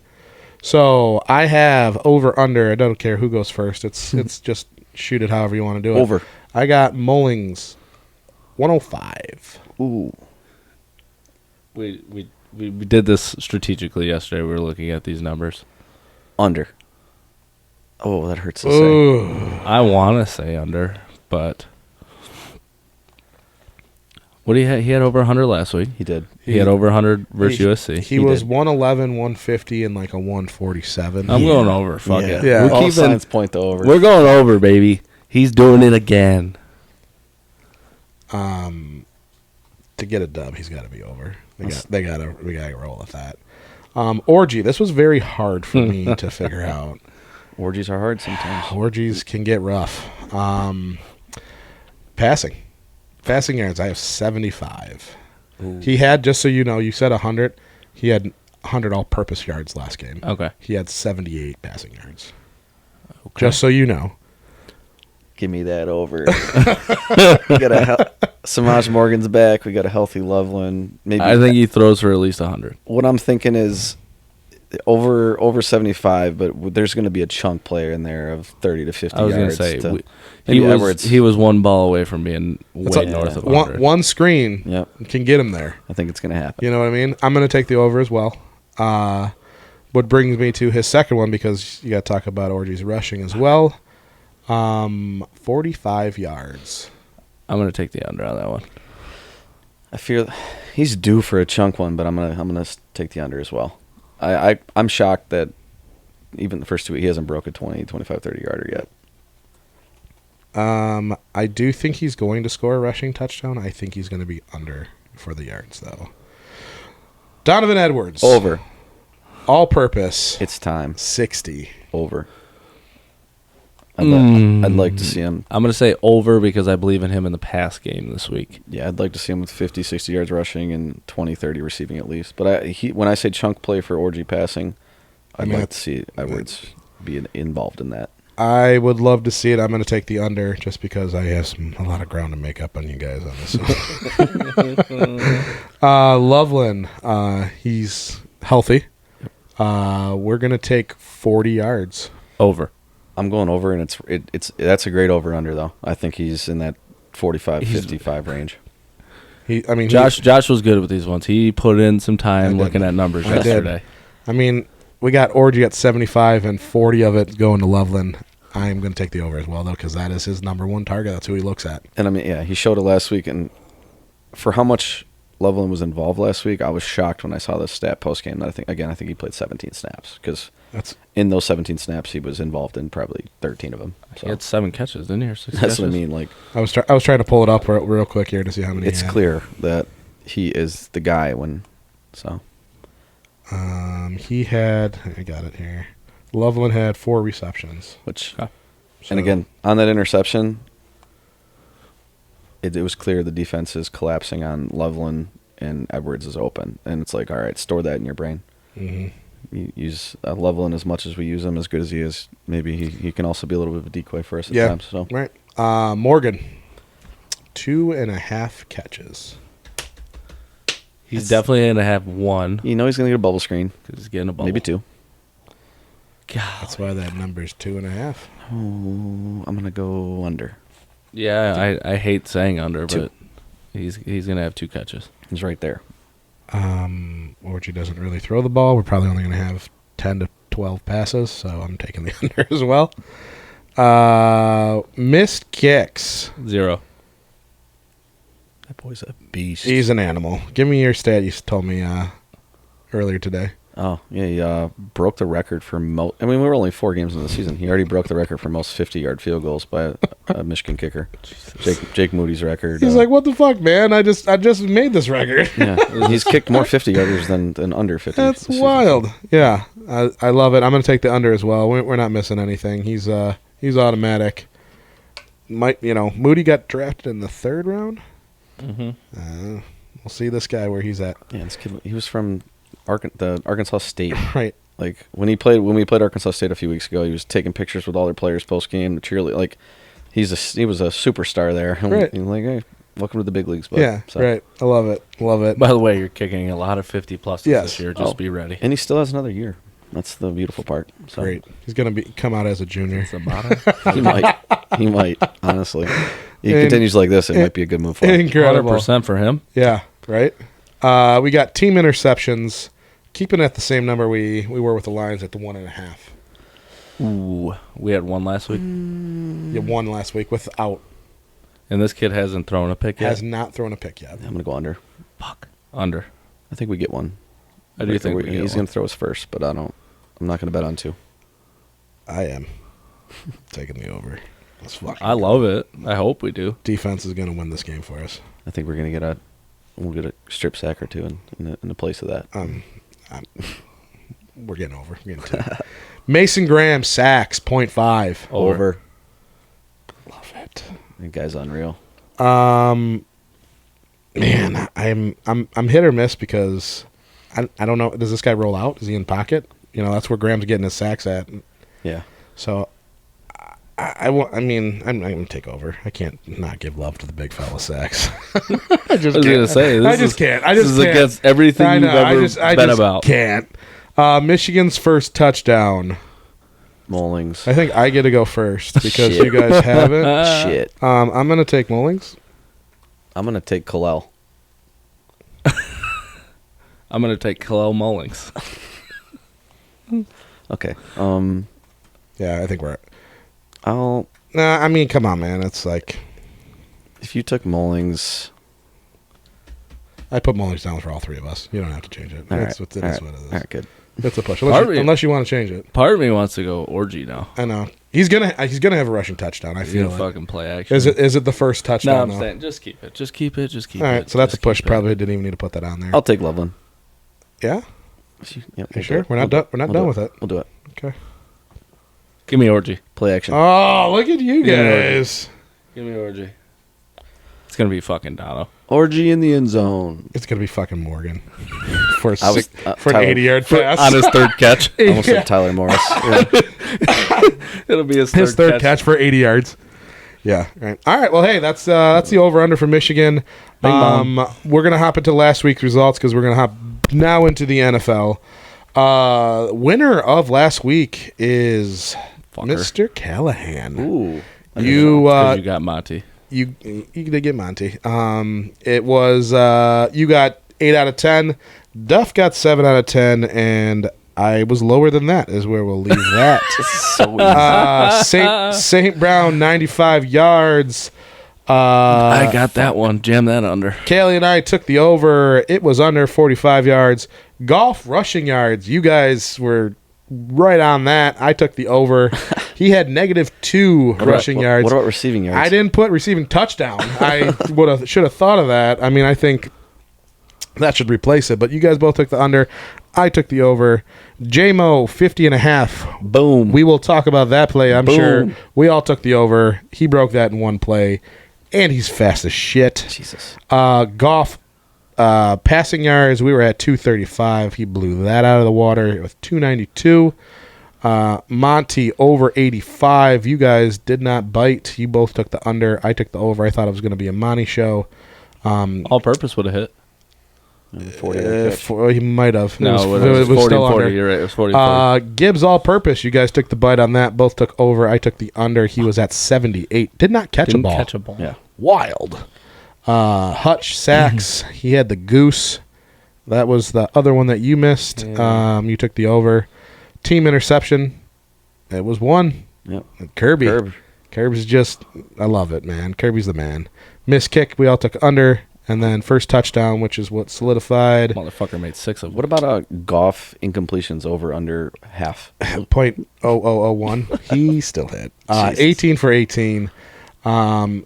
So I have over/under. I don't care who goes first. It's just shoot it however you want to do it. Over. I got Mullings 105. Ooh. We did this strategically yesterday. We were looking at these numbers. Under. Oh, that hurts to say. Ooh. I want to say under, but what do you have? He had over 100 last week. He did. He had over 100 versus USC. He was 111, 150, and like a 147. I'm going over. Fuck it. Yeah. All signs point to over. We're going over, baby. He's doing it again. To get a dub, he's got to be over. We got to roll with that. Orgy. This was very hard for me to figure out. Orgies are hard sometimes. Orgies can get rough. Passing yards. I have 75. Ooh. He had, just so you know, you said 100. He had 100 all-purpose yards last game. Okay. He had 78 passing yards. Okay. Just so you know. Give me that over. We got Samaj Morgan's back. We got a healthy Loveland. Maybe I think he throws for at least 100. What I'm thinking is over 75, but there's going to be a chunk player in there of 30 to 50 I was going yards. to say he was one ball away from being way north of 100. One screen can get him there. I think it's going to happen. You know what I mean? I'm going to take the over as well. What brings me to his second one, because you got to talk about Orgy's rushing as well. 45 yards. I'm going to take the under on that one. I fear he's due for a chunk one, but I'm gonna take the under as well. I'm shocked that even the first 2 weeks he hasn't broke a 20, 25, 30 yarder yet. I do think he's going to score a rushing touchdown. I think he's going to be under for the yards, though. Donovan Edwards. Over. All purpose. It's time. 60. Over. I'd like to see him. I'm going to say over because I believe in him in the pass game this week. Yeah, I'd like to see him with 50, 60 yards rushing and 20, 30 receiving at least. But when I say chunk play for Orgy passing, I'd like to see Edwards be involved in that. I would love to see it. I'm going to take the under just because I have a lot of ground to make up on you guys on this one. Loveland, he's healthy. We're going to take 40 yards. Over. I'm going over, and that's a great over-under, though. I think he's in that 45-55 range. Josh was good with these ones. He put in some time looking at numbers yesterday. I mean, we got Orgy at 75 and 40 of it going to Loveland. I am going to take the over as well, though, because that is his number one target. That's who he looks at. And, I mean, yeah, he showed it last week, and for how much Loveland was involved last week, I was shocked when I saw this stat post-game. I think he played 17 snaps, because in those 17 snaps, he was involved in probably 13 of them. So. He had 7 catches, didn't he? Or 6 That's catches? what I mean. Like, I was trying to pull it up real quick here to see how many. It's clear that he is the guy when. So. He had. I got it here. Loveland had 4 receptions. And again, on that interception, it was clear the defense is collapsing on Loveland and Edwards is open, and it's like, all right, store that in your brain. Mm-hmm. You use Loveland as much as we use him, as good as he is. Maybe he can also be a little bit of a decoy for us at times. So. Right. Morgan, 2.5 catches. He's definitely going to have 1. You know he's going to get a bubble screen. He's getting a bubble. Maybe 2. God. That's why that number's 2.5. Oh, I'm going to go under. Yeah, I hate saying under, 2. but he's going to have 2 catches. He's right there. Orgy doesn't really throw the ball. We're probably only going to have 10 to 12 passes, so I'm taking the under as well. Missed kicks. 0. That boy's a beast. He's an animal. Give me your stat you told me earlier today. Oh, yeah, he broke the record for most. I mean, we were only 4 games in the season. He already broke the record for most 50-yard field goals by a Michigan kicker. Jake Moody's record. He's like, what the fuck, man? I just made this record. Yeah, he's kicked more 50-yarders than under 50. That's wild. Yeah, I love it. I'm going to take the under as well. We're not missing anything. He's automatic. Moody got drafted in the 3rd round. Mm-hmm. We'll see this guy where he's at. Yeah, this kid, he was from the Arkansas State. Right. Like when we played Arkansas State a few weeks ago, he was taking pictures with all their players post game. The cheerleader, like he was a superstar there. Right. And like, hey, welcome to the big leagues, bud. Yeah. So. Right. I love it. Love it. By the way, you're kicking a lot of 50-pluses this year. Just be ready. And he still has another year. That's the beautiful part. So. Great. He's gonna come out as a junior. It's the bottom. He might. Honestly, he continues like this, it might be a good move for him. Incredible. 100% for him. Yeah. Right. We got team interceptions. Keeping at the same number we were with the Lions at the 1.5. Ooh, we had 1 last week. You had 1 last week without. And this kid hasn't thrown a pick yet. Has not thrown a pick yet. I'm gonna go under. Fuck. Under. I think we get 1. I do think he's gonna throw us first, but I'm not gonna bet on 2. I am taking the over. Let's fucking I love it. I hope we do. Defense is gonna win this game for us. I think we're gonna get a strip sack or 2 in the place of that. We're getting over. We're getting 2. Mason Graham sacks 0.5. Over. Love it. That guy's unreal. Man, I'm hit or miss because I don't know. Does this guy roll out? Is he in pocket? That's where Graham's getting his sacks at. Yeah. So I'm gonna take over. I can't not give love to the big fella sacks. I just can't. This is against everything you've ever been about. Can't. Michigan's first touchdown. Mullings. I think I get to go first because you guys haven't. Shit. I'm gonna take Mullings. I'm gonna take Kalel. I'm gonna take Kalel Mullings. Okay. Yeah, I think we're. I'll. Nah, I mean, come on, man. It's like If you took Mullings. I put Mullings down for all 3 of us. You don't have to change it. It is what it is. All right, good. It's a push. Unless you want to change it. Part of me wants to go Orgy now. I know. He's gonna have a rushing touchdown. I feel it. Fucking play action. Is it the first No, touchdown? I'm saying just keep it. Just keep it. All right, so that's a push. Probably didn't even need to put that on there. I'll take Loveland. Yeah. Yep, You sure? We're not done. We're not done with it. We'll do it. Okay. Give me Orgy. Play action. Oh, look at you guys. Give me Orgy. It's gonna be fucking Dono. Orgy in the end zone. It's gonna be fucking Morgan for an Tyler- 80-yard pass On his third catch. I almost said Tyler Morris. Yeah. It'll be his third catch for 80 yards. Yeah. Right. All right. Well, hey, that's the over/under for Michigan. We're gonna hop into last week's results because we're gonna hop now into the NFL. Winner of last week is Mr. Callahan. Ooh. You Because you got Monty. you did get Monty. It was you got 8 out of 10. Duff got 7 out of 10, and I was lower than that. Is where we'll leave that. So easy. St. Brown 95 yards. I got that one. Jam that under. Kaylee and I took the over. It was under 45 yards. Golf rushing yards. You guys were right on that. I took the over. He had -2 rushing yards. What about receiving yards? I didn't put receiving touchdown. I should have thought of that. I mean, I think that should replace it. But you guys both took the under. I took the over. JMO 50.5. Boom. We will talk about that play. I'm Boom. sure we all took the over. He broke that in one play, and he's fast as shit. Jesus. Goff passing yards. We were at 235. He blew that out of the water. It was 292. Monty over 85. You guys did not bite. You both took the under. I took the over. I thought it was going to be a Monty show. All purpose would have hit. 40. He might have. No, it was 40 still 40. under. You're right. It was 40 Gibbs all purpose. You guys took the bite on that. Both took over. I took the under. He was at 78. Did not catch Didn't a ball. catch a ball. Yeah. Wild. Hutch sacks. He had the goose. That was the other one that you missed. You took the over. Team interception. It was 1. Yep. Kirby. Kirby's just, I love it, man. Kirby's the man. Missed kick. We all took under. And then first touchdown, which is what solidified. Motherfucker made 6 of them. What about Goff incompletions over under half? .0001. He still hit. Jesus. 18 for 18.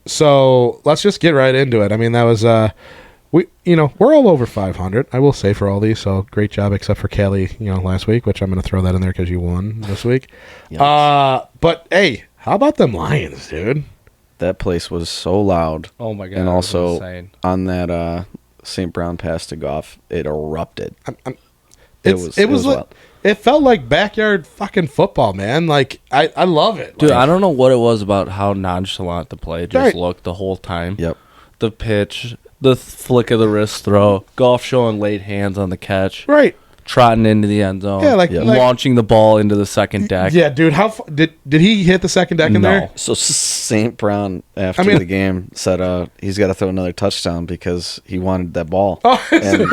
So let's just get right into it. I mean, that was we're all over 500. I will say for all these. So great job, except for Kelly, last week, which I'm going to throw that in there because you won this week. But hey, how about them Lions, dude? That place was so loud. Oh my god! And that was also insane. on that St. Brown pass to Goff, it erupted. It was like, wild. it felt like backyard fucking football, man. Like I love it, Dude, like, I don't know what it was about how nonchalant the play just Right. looked the whole time. Yep. The pitch, the flick of the wrist throw, Golf showing late hands on the catch, right. trotting into the end zone, Yeah, like- launching the ball into the second deck. Yeah, dude. How did he hit the second deck in No. there? So St. Brown, after I mean- the game, said he's got to throw another touchdown because he wanted that ball. Oh, And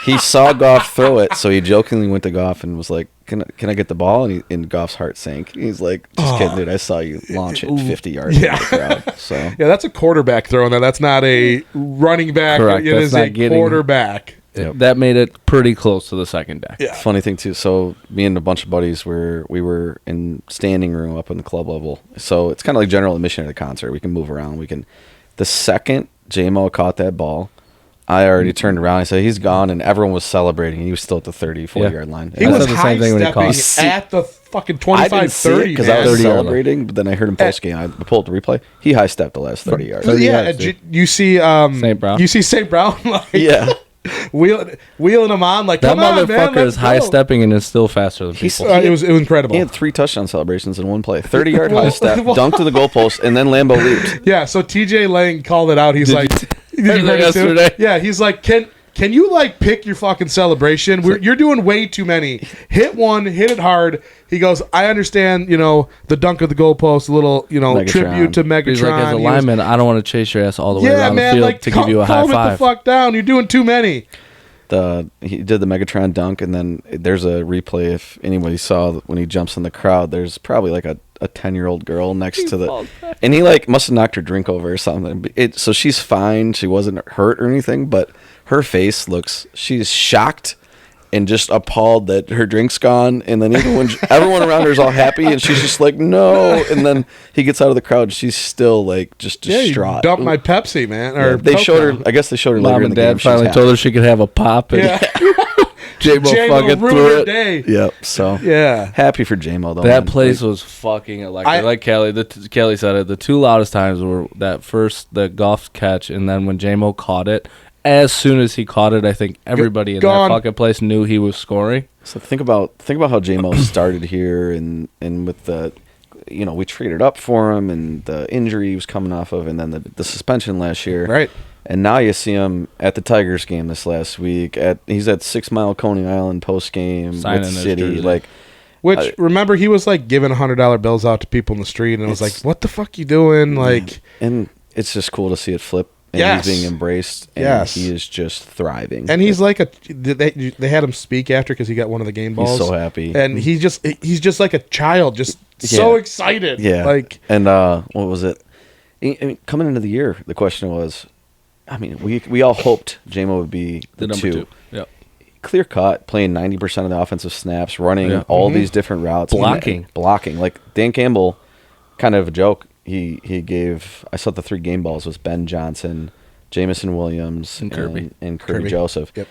he saw Goff throw it, so he jokingly went to Goff and was like, can I get the ball? And Goff's heart sank. He's like, just kidding, dude. I saw you launch it 50 yards Yeah. into the crowd. So Yeah, that's a quarterback throwing that. That's not a running back. Correct, It that's is not a getting- quarterback. Yep. That made it pretty close to the second deck. Yeah. funny thing too. So me and a bunch of buddies we were in standing room up in the club level. So it's kind of like general admission at a concert. We can move around. The second JMO caught that ball, I already turned around. I said he's gone, and everyone was celebrating. He was still at the 30, 40 yard line. He I was said the high same thing when he stepping caught. at the fucking I 25, didn't see 30. because I was 30 yard line. celebrating, but then I heard him post game. I pulled the replay. He high stepped the last 30 yards. 30 Yeah, yards, dude. you see St. Brown. You see St. Brown like Yeah, wheeling him on like, That come on, man, motherfucker let's is high go. stepping and is still faster than He's- people. It was incredible. he had 3 touchdown celebrations in one play. 30-yard high step, dunk to the goalpost, and then Lambo leaped. Yeah, so TJ Lang called it out. He's like, did you heard hear that it too? yesterday? Yeah, he's like, can you like pick your fucking celebration? You're doing way too many. Hit one, hit it hard. He goes, I understand, the dunk of the goalpost, a little, Megatron. tribute to Megatron. He's like, as a He was- lineman, I don't want to chase your ass all the way yeah, around man, the field like to give you a high calm it the five. fuck down. You're doing too many. He did the Megatron dunk, and then there's a replay if anybody saw when he jumps in the crowd. There's probably like a 10-year-old girl next to the, and he like must have knocked her drink over or something. So she's fine. She wasn't hurt or anything, but her face she's shocked and just appalled that her drink's gone. And then even when everyone around her is all happy, and she's just like, no. And then he gets out of the crowd, she's still like just Yeah, you distraught. dumped my Pepsi, man. Yeah, or they Coke showed now. her. I guess they showed her later Mom in and the game. Dad finally told her she could have a pop. And Yeah. J-Mo fucking ruined threw her it. day. Yep. So Yeah. happy for J-Mo though. That man. place was fucking electric. Like Kelly, Kelly said it. The two loudest times were the golf catch, and then when J-Mo caught it. As soon as he caught it, I think everybody in Gone. that fucking place knew he was scoring. So think about how J-Mo started here, and with the, we traded up for him, and the injury he was coming off of, and then the suspension last year. Right. And now you see him at the Tigers game this last week. He's at 6 Mile Coney Island post game Signing with his City. jersey. Like, Which remember he was like giving $100 bills out to people in the street, and it was like, "What the fuck you doing?" Like, and it's just cool to see it flip. And Yes. he's being embraced, and Yes. he is just thriving. and he's like they had him speak after because he got one of the game balls. He's so happy. and he's just like a child, just so Yeah. excited. Yeah. like And what was it? I mean, coming into the year, the question was, I mean, we all hoped J-Mo would be the number two. two. Yep. Clear cut, playing 90% of the offensive snaps, running Yeah. all these different routes. Blocking. Like Dan Campbell, kind of a joke. He gave, I saw the 3 game balls was Ben Johnson, Jamison Williams, And Kirby. and Kirby Kirby. Joseph. Yep.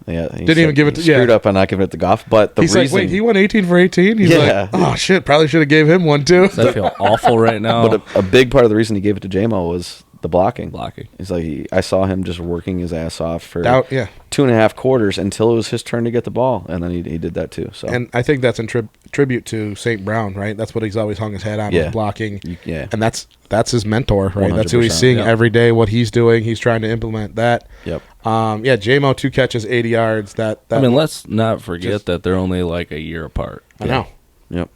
Yeah, he Didn't even give it he to- yeah. screwed up on not giving it to Goff. But the he's reason, like, wait, he went 18 for 18. He's Yeah. like, oh shit, probably should have gave him one too. Does that feel awful right now? but a big part of the reason he gave it to J-Mo was the blocking. Blocking. It's like I saw him just working his ass off for Yeah. 2.5 quarters until it was his turn to get the ball, and then he did that too. So And I think that's in tribute to St. Brown, right? That's what he's always hung his head on, Yeah. was blocking. Yeah. And that's his mentor, right? That's who he's 100%, seeing yeah. every day, what he's doing. He's trying to implement that. Yep. Yeah, J-Mo, 2 catches, 80 yards. That I mean, let's not forget Just- that they're only like a year apart. I know. Yep.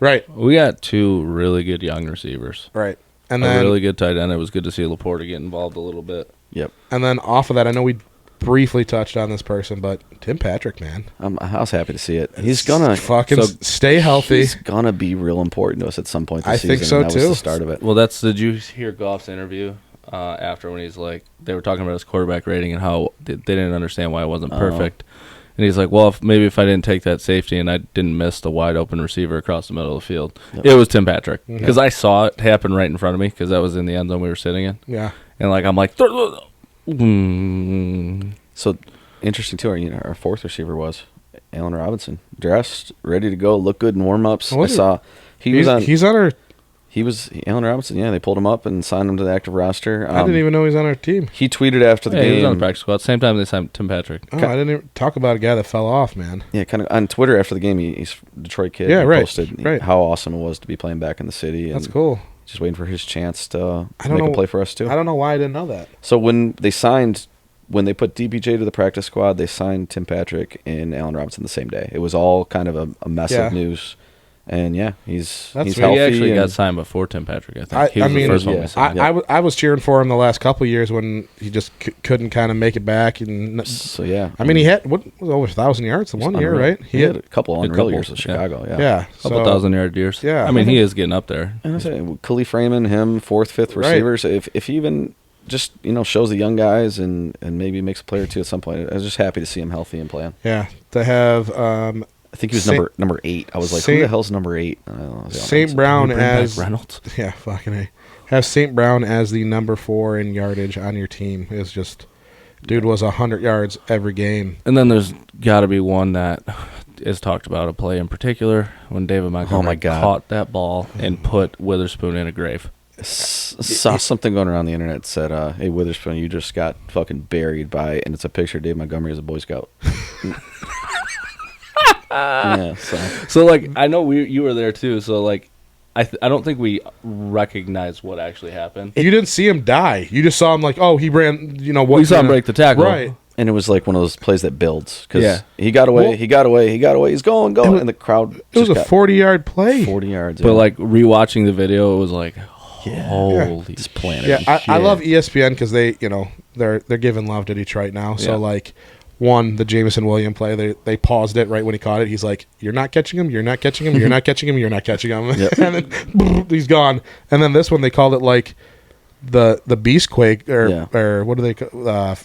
Right, We got 2 really good young receivers. right. And A then really good tight end. It was good to see Laporta get involved a little bit. Yep. off of that, I know we briefly touched on this person, but Tim Patrick, man. I was happy to see it. He's gonna fucking so stay healthy. He's gonna be real important to us at some point this I season. think so, and that too. was the start of it. Well, did you hear Goff's interview after when he's like, they were talking about his quarterback rating and how they didn't understand why it wasn't perfect. And he's like, well, if I didn't take that safety and I didn't miss the wide open receiver across the middle of the field, it was Tim Patrick. Because I saw it happen right in front of me because that was in the end zone we were sitting in. Yeah. And like, I'm like, So interesting too. Our 4th receiver was Allen Robinson, dressed, ready to go, looked good in warm-ups. Oh, I saw He's on our. he was Allen Robinson. Yeah, they pulled him up and signed him to the active roster. I didn't even know he's on our team. He tweeted after the yeah, he was on the game. practice squad. Same time they signed Tim Patrick. Oh, I didn't even talk about a guy that fell off, man. Yeah, kind of on Twitter after the game. He's a Detroit kid. Yeah, He right, Posted right. how awesome it was to be playing back in the city. That's and cool. Just waiting for his chance to I don't make know- a play for us too. I don't know why I didn't know that. So when they put DPJ to the practice squad, they signed Tim Patrick and Allen Robinson the same day. It was all kind of a mess Yeah. of news. And yeah, he's That's he's weird. healthy. He actually and got signed before Tim Patrick, I think. He I was mean, the first one yeah. we signed. I was cheering for him the last couple of years when he just couldn't kind of make it back. And So yeah, I mean, he had what was over 1,000 yards the one year, unreal. right? He had a couple a unreal couple, years with yeah. Chicago. Yeah, yeah, Couple so- 1,000-yard years. Yeah. I mean, he is getting up there. And I say Khalif Raymond, him 4th, 5th Right. receivers. If he even just shows the young guys and maybe makes a play or two at some point, I was just happy to see him healthy and playing. Yeah, to have I think he was Saint- number 8. I was like, who Saint- the hell's number 8? I don't know. St. Brown Bring back as Reynolds. yeah, fucking A. Have St. Brown as the number 4 in yardage on your team is just, dude was 100 yards every game. And then there's got to be one that is talked about, a play in particular, when David Montgomery my God. caught that ball and put Witherspoon in a grave. Saw something going around the internet that said, "Hey Witherspoon, you just got fucking buried by," and it's a picture of Dave Montgomery as a Boy Scout. Yeah, So, like, I know you were there, too, so, like, I don't think we recognize what actually happened. You didn't see him die. You just saw him like, oh, he ran. What We saw him break the tackle. Right. and it was like one of those plays that builds because Yeah. he got away, Well- he got away, he's going, was- and the crowd It was just a got 40-yard play. 40 yards. But, yeah. like, rewatching the video, it was like, Yeah. holy Just playing it. Yeah, I shit. love ESPN because they, they're giving love to Detroit now. So Yeah. like, the Jamison Williams play, they paused it right when he caught it. He's like, "You're not catching him. You're not catching him. You're not catching him. You're not catching him." Yep. And then he's gone. And then this one they called it like the Beast Quake or what do they call?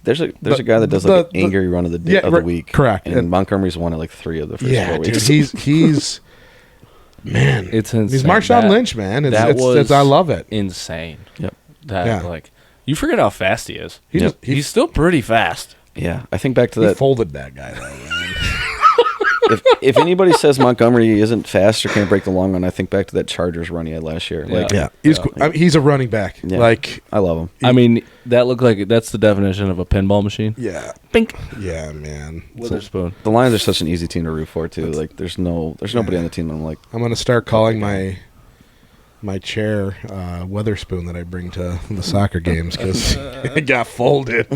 There's a guy that does like an angry run of the week. Correct. And Montgomery's won it like 3 of the first 4 Dude, weeks. he's man. It's insane. He's Marshawn That- Lynch, man. that was I love it. insane. Yep. That, Yeah. like, you forget how fast he is. He Yep. just, he, He's still pretty fast. Yeah, I think back to He that. folded that guy, though, man. If anybody says Montgomery isn't fast or can't break the long run, I think back to that Chargers run he had last year. Like, Yeah, he's cool. I mean, he's a running back. Yeah. Like, I love him. I mean, that looked like that's the definition of a pinball machine. yeah, Bink. yeah, man. Witherspoon. The Lions are such an easy team to root for too. Like, there's nobody on the team that I'm like. I'm gonna start calling my chair Witherspoon that I bring to the soccer games because it got folded.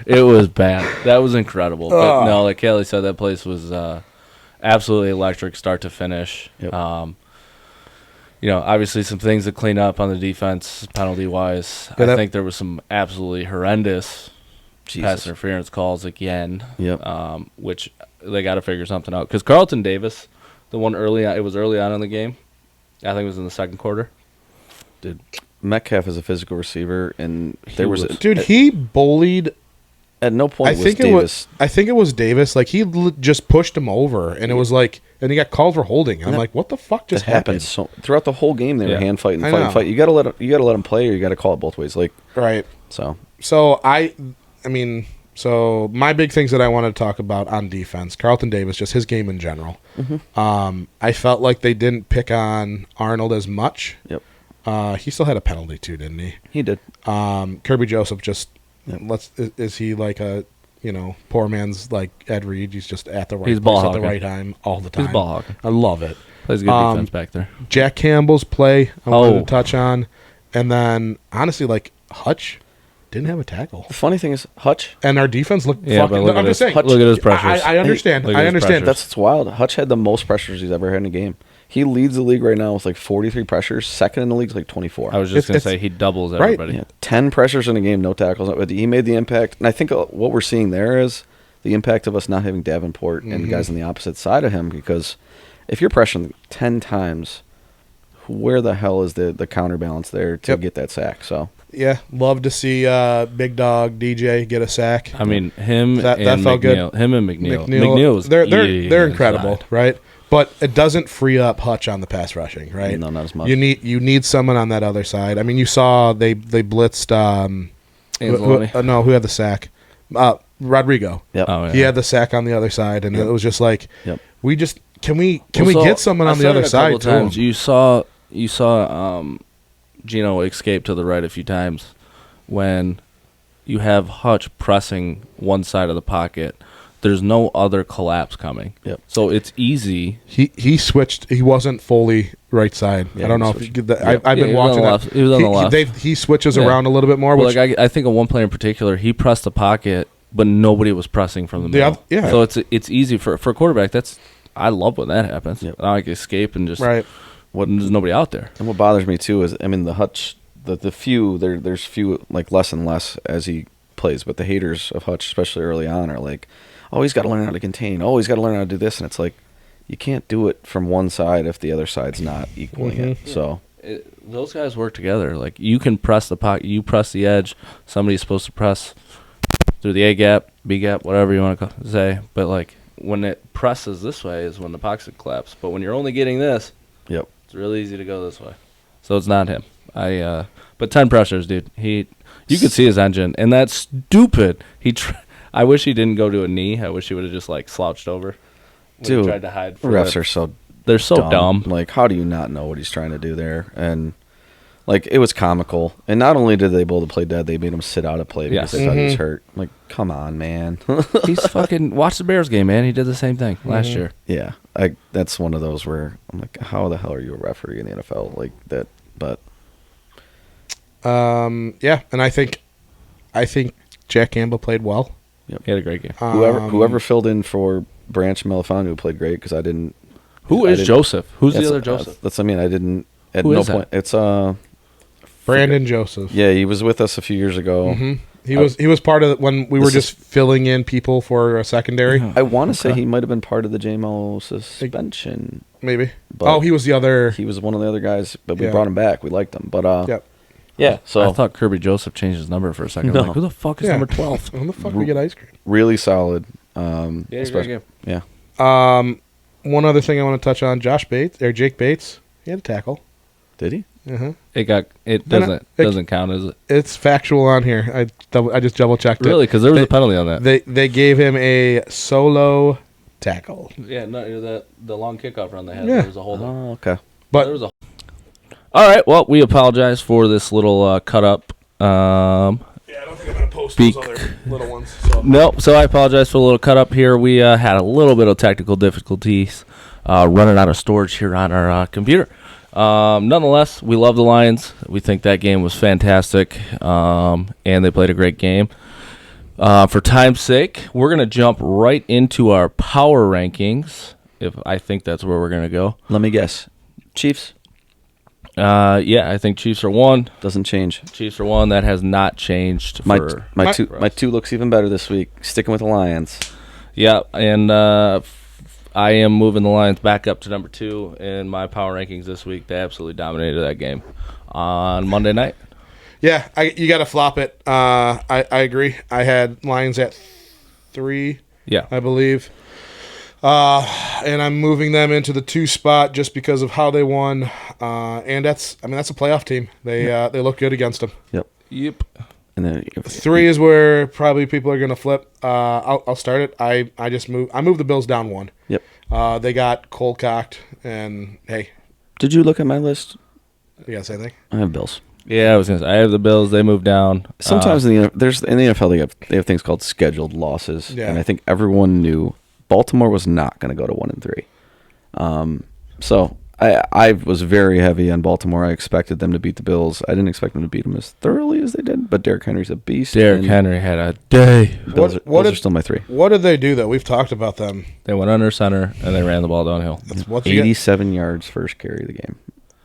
It was bad. That was incredible. But no, like Kelly said, that place was absolutely electric, start to finish. Yep. Obviously some things to clean up on the defense, penalty wise. Yeah, I think there was some absolutely horrendous Jesus. pass interference calls again. Yep. Which they got to figure something out because Carlton Davis, the one early on, it was early on in the game. I think it was in the second quarter. Dude, Metcalf is a physical receiver, and there was Dude, he bullied. at no point I was think Davis. it was Davis. Like he just pushed him over, and it was like, and he got called for holding. I'm like, what the fuck just It happened so throughout the whole game. They were Yeah. hand fighting, I know. fighting. You gotta let him play, or you gotta call it both ways. Like, Right. so So so my big things that I wanted to talk about on defense, Carlton Davis, just his game in general. I felt like they didn't pick on Arnold as much. Yep. He still had a penalty too, didn't he? he did. Kirby Joseph just Yep. is he like a poor man's like Ed Reed? He's just at the right He's place ball at the hawking. right time all the time. He's ball hawking. I love it. Plays good defense back there. Jack Campbell's play I wanted Oh. to touch on, and then honestly, like Hutch didn't have a tackle. The funny thing is, Hutch. And our defense looked Yeah, fucking. but look I'm at just his- saying. look at his pressures. I understand. Look at I his understand. pressures. That's what's wild. Hutch had the most pressures he's ever had in a game. He leads the league right now with like 43 pressures. Second in the league is like 24. I was just It's- going to it's- say he doubles right. everybody. Yeah, 10 pressures in a game, no tackles. But he made the impact. And I think what we're seeing there is the impact of us not having Davenport and guys on the opposite side of him. Because if you're pressuring 10 times, where the hell is the counterbalance there to get that sack? So Yeah, love to see Big Dog DJ get a sack. I mean, him That and felt good. McNeil. Him and McNeil. McNeil's they're incredible, right? But it doesn't free up Hutch on the pass rushing, right? No, not as much. You need someone on that other side. I mean, you saw they blitzed Anzalone. who had the sack? Rodrigo. Yep. Oh, yeah. He had the sack on the other side, and it was just like Yep. we just can we Well, so get someone on I the said other it a couple side too? times. You saw Gino escape to the right a few times when you have Hutch pressing one side of the pocket. There's no other collapse coming. Yep. So it's easy. He switched. He wasn't fully right side. Yeah, I don't he know if you switched. get that. Yep. I've Yeah, been he was on watching the that. left. He was on the left. He switches Yeah. around a little bit more. Well, Which, like I think of one player in particular, he pressed the pocket, but nobody was pressing from the middle. Yeah. So it's easy for a quarterback. I love when that happens. Yep. I can escape and just right. there's nobody out there. And what bothers me too is, I mean, the Hutch, the few there's few like less and less as he plays, but the haters of Hutch, especially early on, are like, oh, he's got to learn how to contain. Oh, he's got to learn how to do this, and it's like you can't do it from one side if the other side's not equaling it. So Those guys work together. Like you can press the pocket, you press the edge. Somebody's supposed to press through the A gap, B gap, whatever you want to say. But like when it presses this way is when the pocket collapses. But when you're only getting this, yep. it's really easy to go this way. So it's not him. But 10 pressures, dude. You could see his engine, and that's stupid. I wish he didn't go to a knee. I wish he would have just like slouched over. When Dude, he tried to hide. Refs are so They're so dumb. Like, how do you not know what he's trying to do there? And like, it was comical. And not only did they bowl the play dead, they made him sit out a play because Yes. they thought he was hurt. Like, come on, man. He's fucking. Watch the Bears game, man. He did the same thing last year. Yeah, that's one of those where I'm like, how the hell are you a referee in the NFL like that? But Yeah, and I think Jack Campbell played well. He had a great game. whoever filled in for Branch Melifanu played great because I didn't. Who I is didn't- Joseph? Who's the That's- other Joseph? That's I didn't at Who no is that? point. It's Brandon Joseph. yeah, he was with us a few years ago. He was part of when we were This just filling in people for a secondary. I want to say he might have been part of the JMO suspension. Maybe. But He was the other. He was one of the other guys, but we Yeah. brought him back. We liked him, but Yep. yeah. So I thought Kirby Joseph changed his number for a second. No. Like, who the fuck is Yeah. number 12? When the fuck we get ice cream? really solid. Yeah, great especially- game. yeah. One other thing I want to touch on: Jake Bates. He had a tackle. Did he? It No, doesn't count, is it? It's factual on here. I just double checked it. Really? Because there was a penalty on that. They gave him a solo tackle. Yeah, no, the long kickoff run they had. Yeah. There was a hold. Oh, okay. But There was a. All right. Well, we apologize for this little cut up. yeah, I don't think I'm gonna post Beak. those other little ones. So. No, so I apologize for a little cut up here. We had a little bit of technical difficulties running out of storage here on our computer. Nonetheless, we love the Lions. We think that game was fantastic, and they played a great game. For time's sake, we're going to jump right into our power rankings, if I think that's where we're going to go. Let me guess. Chiefs Yeah, I think Chiefs are 1. doesn't change. Chiefs are 1. That has not changed. My for my for us. 2 looks even better this week. Sticking with the Lions. Yeah, and I am moving the Lions back up to number 2 in my power rankings this week. They absolutely dominated that game on Monday night. Yeah, you got to flop it. I agree. I had Lions at 3, Yeah. I believe. And I'm moving them into the 2 spot just because of how they won. And that's a playoff team. They look good against them. Yep. And then 3 is where probably people are going to flip. I'll start it. I moved the Bills down 1. Yep. They got cold cocked, and hey, Did you look at my list? you got anything? I have Bills. Yeah, I was gonna say I have the Bills. They moved down. Sometimes in the NFL they have things called scheduled losses, Yeah. and I think everyone knew Baltimore was not going to go to 1-3. So I was very heavy on Baltimore. I expected them to beat the Bills. I didn't expect them to beat them as thoroughly as they did, but Derrick Henry's a beast. Derrick and Henry had a day. Bills, What are did- still my 3. What did they do though? We've talked about them. They went under center and they ran the ball downhill. What's he got? 87 yards first carry of the game.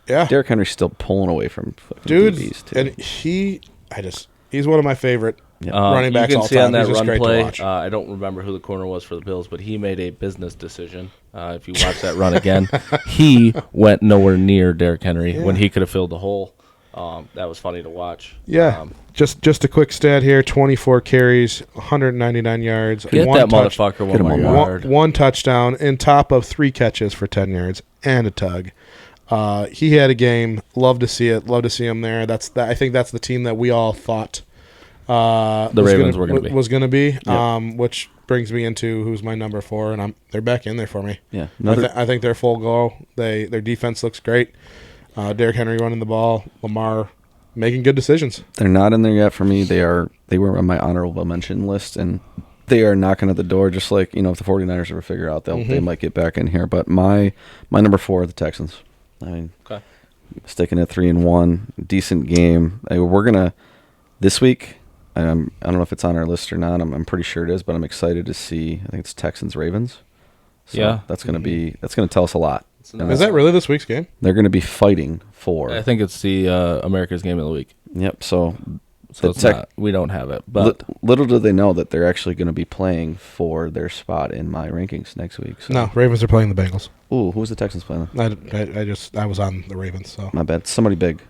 Yeah, Derrick Henry's still pulling away from fucking dude, DBs too. and he's one of my favorite running backs you can all see time. on that He's just run great to play. watch. I don't remember who the corner was for the Bills, but he made a business decision. If you watch that run again, he went nowhere near Derrick Henry when he could have filled the hole. That was funny to watch. Yeah, just a quick stat here: 24 carries, 199 yards, Get one that touch- motherfucker Get him one more on yard. one touchdown, in top of 3 catches for 10 yards and a tug. He had a game. Love to see it. Love to see him there. I think that's the team that we all thought The Ravens were going to be. was going to be. Yep. Which brings me into who's my number 4, and they're back in there for me. Yeah, I think they're full go. Their defense looks great. Derrick Henry running the ball. Lamar making good decisions. they're not in there yet for me. They were on my honorable mention list, and they are knocking at the door. Just like if the 49ers ever figure out they might get back in here. But my number 4 are the Texans. I mean, Okay. sticking at 3-1, decent game. We're gonna this week. I don't know if it's on our list or not. I'm pretty sure it is, but I'm excited to see. I think it's Texans Ravens. So Yeah. that's gonna tell us a lot. And Is that really this week's game? they're gonna be fighting for? I think it's the America's Game of the Week. Yep. So So The it's Tech- not, we don't have it. But little do they know that they're actually going to be playing for their spot in my rankings next week. So. No, Ravens are playing the Bengals. Ooh, who's the Texans playing? I was on the Ravens, so. My bad. Somebody big.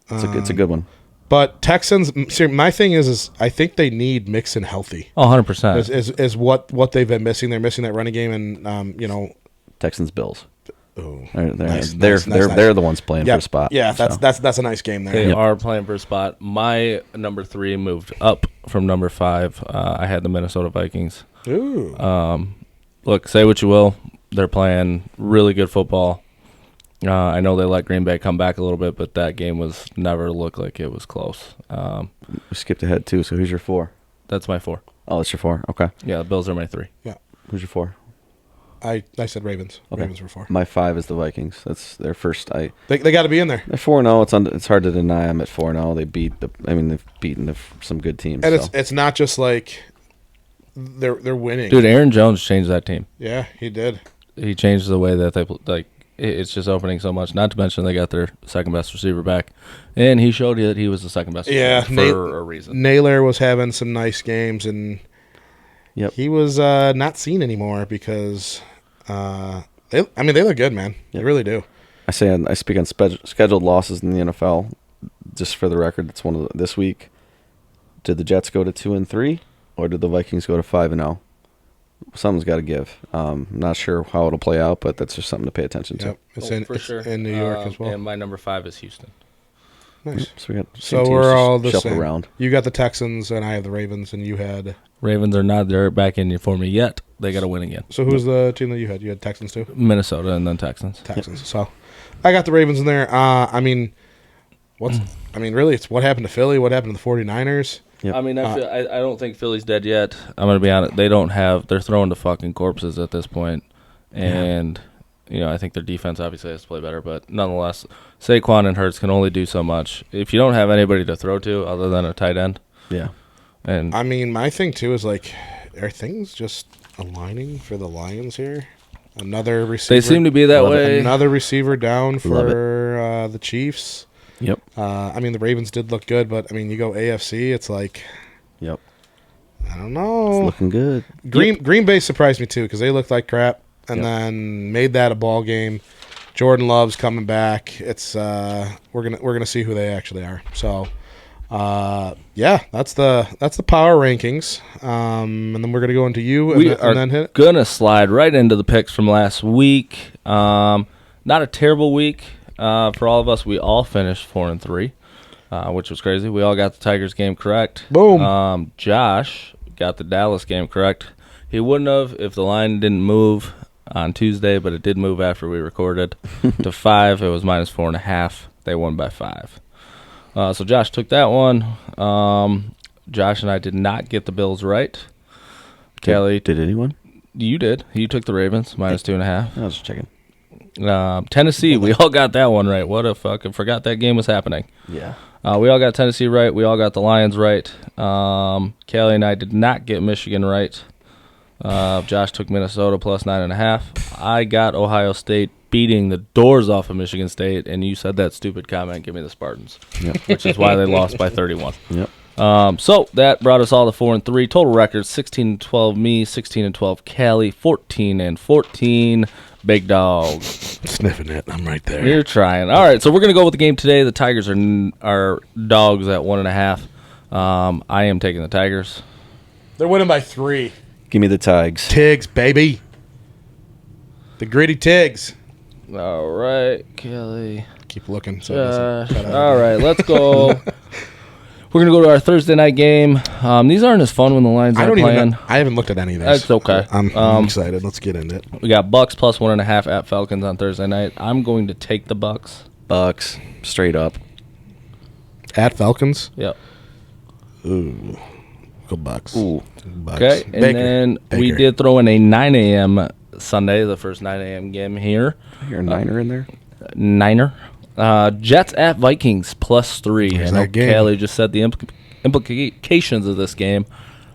It's a good one. But Texans, see, my thing is I think they need Mixon healthy. 100%. Is what they've been missing. They're missing that running game, and Texans Bills. ooh, They're nice, they're nice. the ones playing for a spot. Yeah, so. that's a nice game there. They are playing for a spot. My number 3 moved up from number 5. I had the Minnesota Vikings. Ooh, Look, say what you will. They're playing really good football. I know they let Green Bay come back a little bit, but that game was never looked like it was close. We skipped ahead too. So who's your 4? That's my 4. Oh, that's your 4. Okay. Yeah, the Bills are my 3. Who's your 4? I said Ravens. Okay. Ravens were 4. My 5 is the Vikings. That's their first. They got to be in there, They're 4-0. It's hard to deny them at 4-0. They've beaten some good teams. and so. it's not just like they're winning. Dude, Aaron Jones changed that team. Yeah, he did. He changed the way that they like. It's just opening so much. Not to mention they got their second best receiver back, and he showed you that he was the second best. Yeah, receiver for a reason. Naylor was having some nice games, and Yep. he was not seen anymore because they look good, man. They really do. I speak on scheduled losses in the NFL. Just for the record, it's one of this week. Did the Jets go to 2-3, or did the Vikings go to 5-0? Something's got to give. Not sure how it'll play out, but that's just something to pay attention to. Yep. It's For sure. in New York as well. And my number 5 is Houston. Nice. So we got So teams we're to all the shuffle same. around. You got the Texans, and I have the Ravens, and you had. Ravens are not there back in for me yet. They got to win again. So who's the team that you had? You had Texans too. Minnesota and then Texans. Texans. So I got the Ravens in there. I mean, really, it's what happened to Philly, what happened to the 49ers. Yep. I mean, I don't think Philly's dead yet. I'm going to be honest. They're throwing to fucking corpses at this point. And, I think their defense obviously has to play better. But nonetheless, Saquon and Hurts can only do so much. If you don't have anybody to throw to other than a tight end. Yeah. And I mean, my thing, too, is like, are things just aligning for the Lions here? Another receiver. they seem to be that way. Another receiver down for the Chiefs. Yep. I mean, the Ravens did look good, but, I mean, you go AFC, it's like, Yep. I don't know. It's looking good. Green Bay surprised me, too, because they looked like crap and then made that a ball game. Jordan Love's coming back. It's we're gonna see who they actually are. So, that's the power rankings. And then we're gonna go into you and then hit it. Gonna slide right into the picks from last week. Not a terrible week for all of us. We all finished 4-3, which was crazy. We all got the Tigers game correct. Boom. Josh got the Dallas game correct. He wouldn't have if the line didn't move on Tuesday, but it did move after we recorded to 5. It was -4.5. They won by 5. So Josh took that one. Josh and I did not get the Bills right. Kelly, Did anyone? you did. You took the Ravens -2.5. I was just checking. Tennessee, we all got that one right. What a fucking forgot that game was happening. Yeah. We all got Tennessee right. We all got the Lions right. Kelly and I did not get Michigan right. Josh took Minnesota +9.5. I got Ohio State beating the doors off of Michigan State, and you said that stupid comment, give me the Spartans, which is why they lost by 31. Yep. So that brought us all to 4-3. Total record 16-12 me, 16-12 Callie, 14-14 Big Dog. Sniffing it. I'm right there. You're trying. All right, so we're gonna go with the game today. The Tigers are dogs at 1.5. I am taking the Tigers. They're winning by 3. Give me the Tigers. Tigs, baby. The gritty Tigs. All right, Kelly. Keep looking. So it doesn't cut out. All right, let's go. We're gonna go to our Thursday night game. These aren't as fun when the Lions aren't playing. I haven't looked at any of these. That's okay. I'm excited. Let's get into it. We got Bucks +1.5 at Falcons on Thursday night. I'm going to take the Bucks. Bucks. Straight up. At Falcons. Yep. Ooh. Go Bucks. Ooh. Bucks. Okay, and then we did throw in a 9 a.m. Sunday, the first 9 a.m. game here. You're a Niner in there? Niner. Jets at Vikings +3. There's I know that game. Callie just said the implications of this game.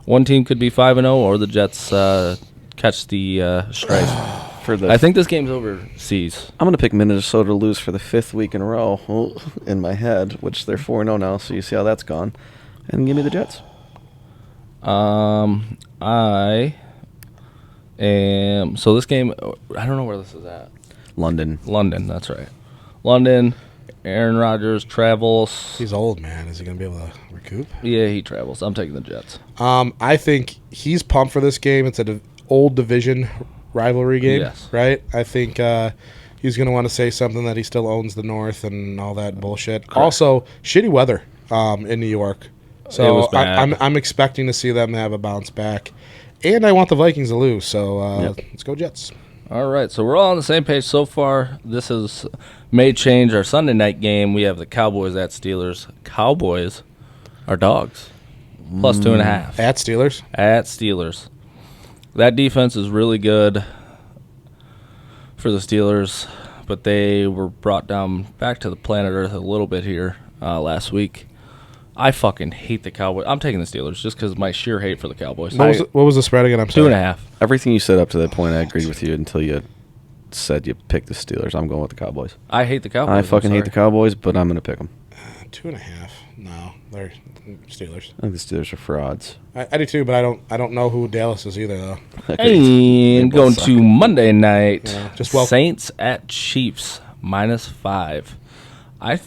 One team could be 5-0, or the Jets catch the strife. I think this game's overseas. I'm going to pick Minnesota to lose for the 5th week in a row in my head, which they're 4-0 now, so you see how that's gone. And give me the Jets. I am. So this game, I don't know where this is at. London, that's right. London, Aaron Rodgers travels. He's old, man. Is he going to be able to recoup? Yeah, he travels. I'm taking the Jets. I think he's pumped for this game. It's an old division rivalry game, Yes. right? I think he's going to want to say something that he still owns the North and all that bullshit. Correct. Also, shitty weather in New York. It So was bad. I'm expecting to see them have a bounce back. And I want the Vikings to lose, so let's go Jets. All right, so we're all on the same page so far. This may change our Sunday night game. We have the Cowboys at Steelers. Cowboys are dogs. +2.5. At Steelers? At Steelers. That defense is really good for the Steelers, but they were brought down back to the planet Earth a little bit here last week. I fucking hate the Cowboys. I'm taking the Steelers just because of my sheer hate for the Cowboys. What was the spread again? I'm sorry. 2.5. Everything you said up to that point, I agreed with you until you said you picked the Steelers. I'm going with the Cowboys. I hate the Cowboys. I fucking hate the Cowboys, but I'm going to pick them. 2.5. No, they're Steelers. I think the Steelers are frauds. I do too, but I don't know who Dallas is either though. And going to Monday night, Yeah, just Saints at Chiefs -5. I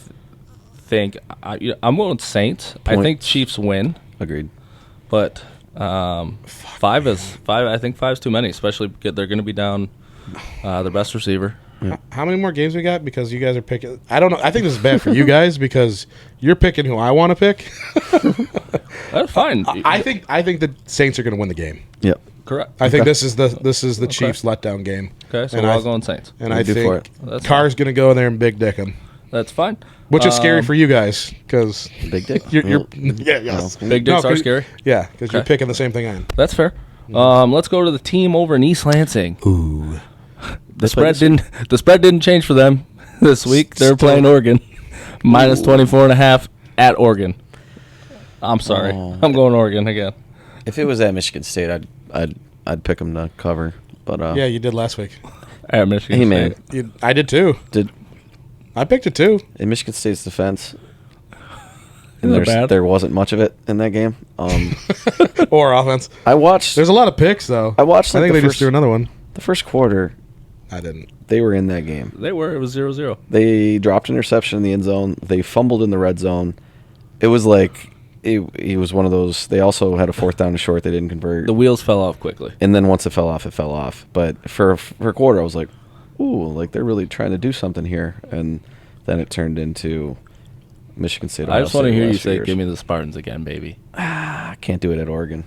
think I'm going with Saints. I think Chiefs win, Agreed. but 5 is 5. I think 5's too many, especially because they're going to be down their best receiver. How many more games we got? Because you guys are picking. I don't know. I think this is bad for you guys because you're picking who I want to pick. That's fine. I think the Saints are going to win the game. Yep. Correct. I think this is the Chiefs letdown game. Okay, so And we're I- all going Saints. And What I do you do for think it? That's Carr's going to go in there and big dick him, That's fine. which is scary for you guys because Big dick. you're yes. Big dicks No, are 'cause- scary. Yeah, because you're Okay. picking the same thing I am. That's fair. Let's go to the team over in East Lansing. Ooh. The spread didn't change for them this week. They're Still- playing Oregon. Minus 24.5 at Oregon. I'm sorry. Oh. I'm going Oregon again. If it was at Michigan State, I'd pick them to cover. But Yeah, you did last week. At Michigan hey man, State. I did too. did I picked it too. in Michigan State's defense, Isn't that bad? there wasn't much of it in that game. Or offense. I watched There's a lot of picks though. I watched, I like, think the they just first- threw another one. the first quarter. I didn't. They were in that game. They were. It was 0-0. They dropped an interception in the end zone. They fumbled in the red zone. It was like it was one of those. They also had a fourth down and short. They didn't convert. The wheels fell off quickly. And then once it fell off, it fell off. But for a quarter, I was like, ooh, like they're really trying to do something here. And then it turned into Michigan State. I just want to hear you last few say, years. "Give me the Spartans again, baby." I can't do it at Oregon.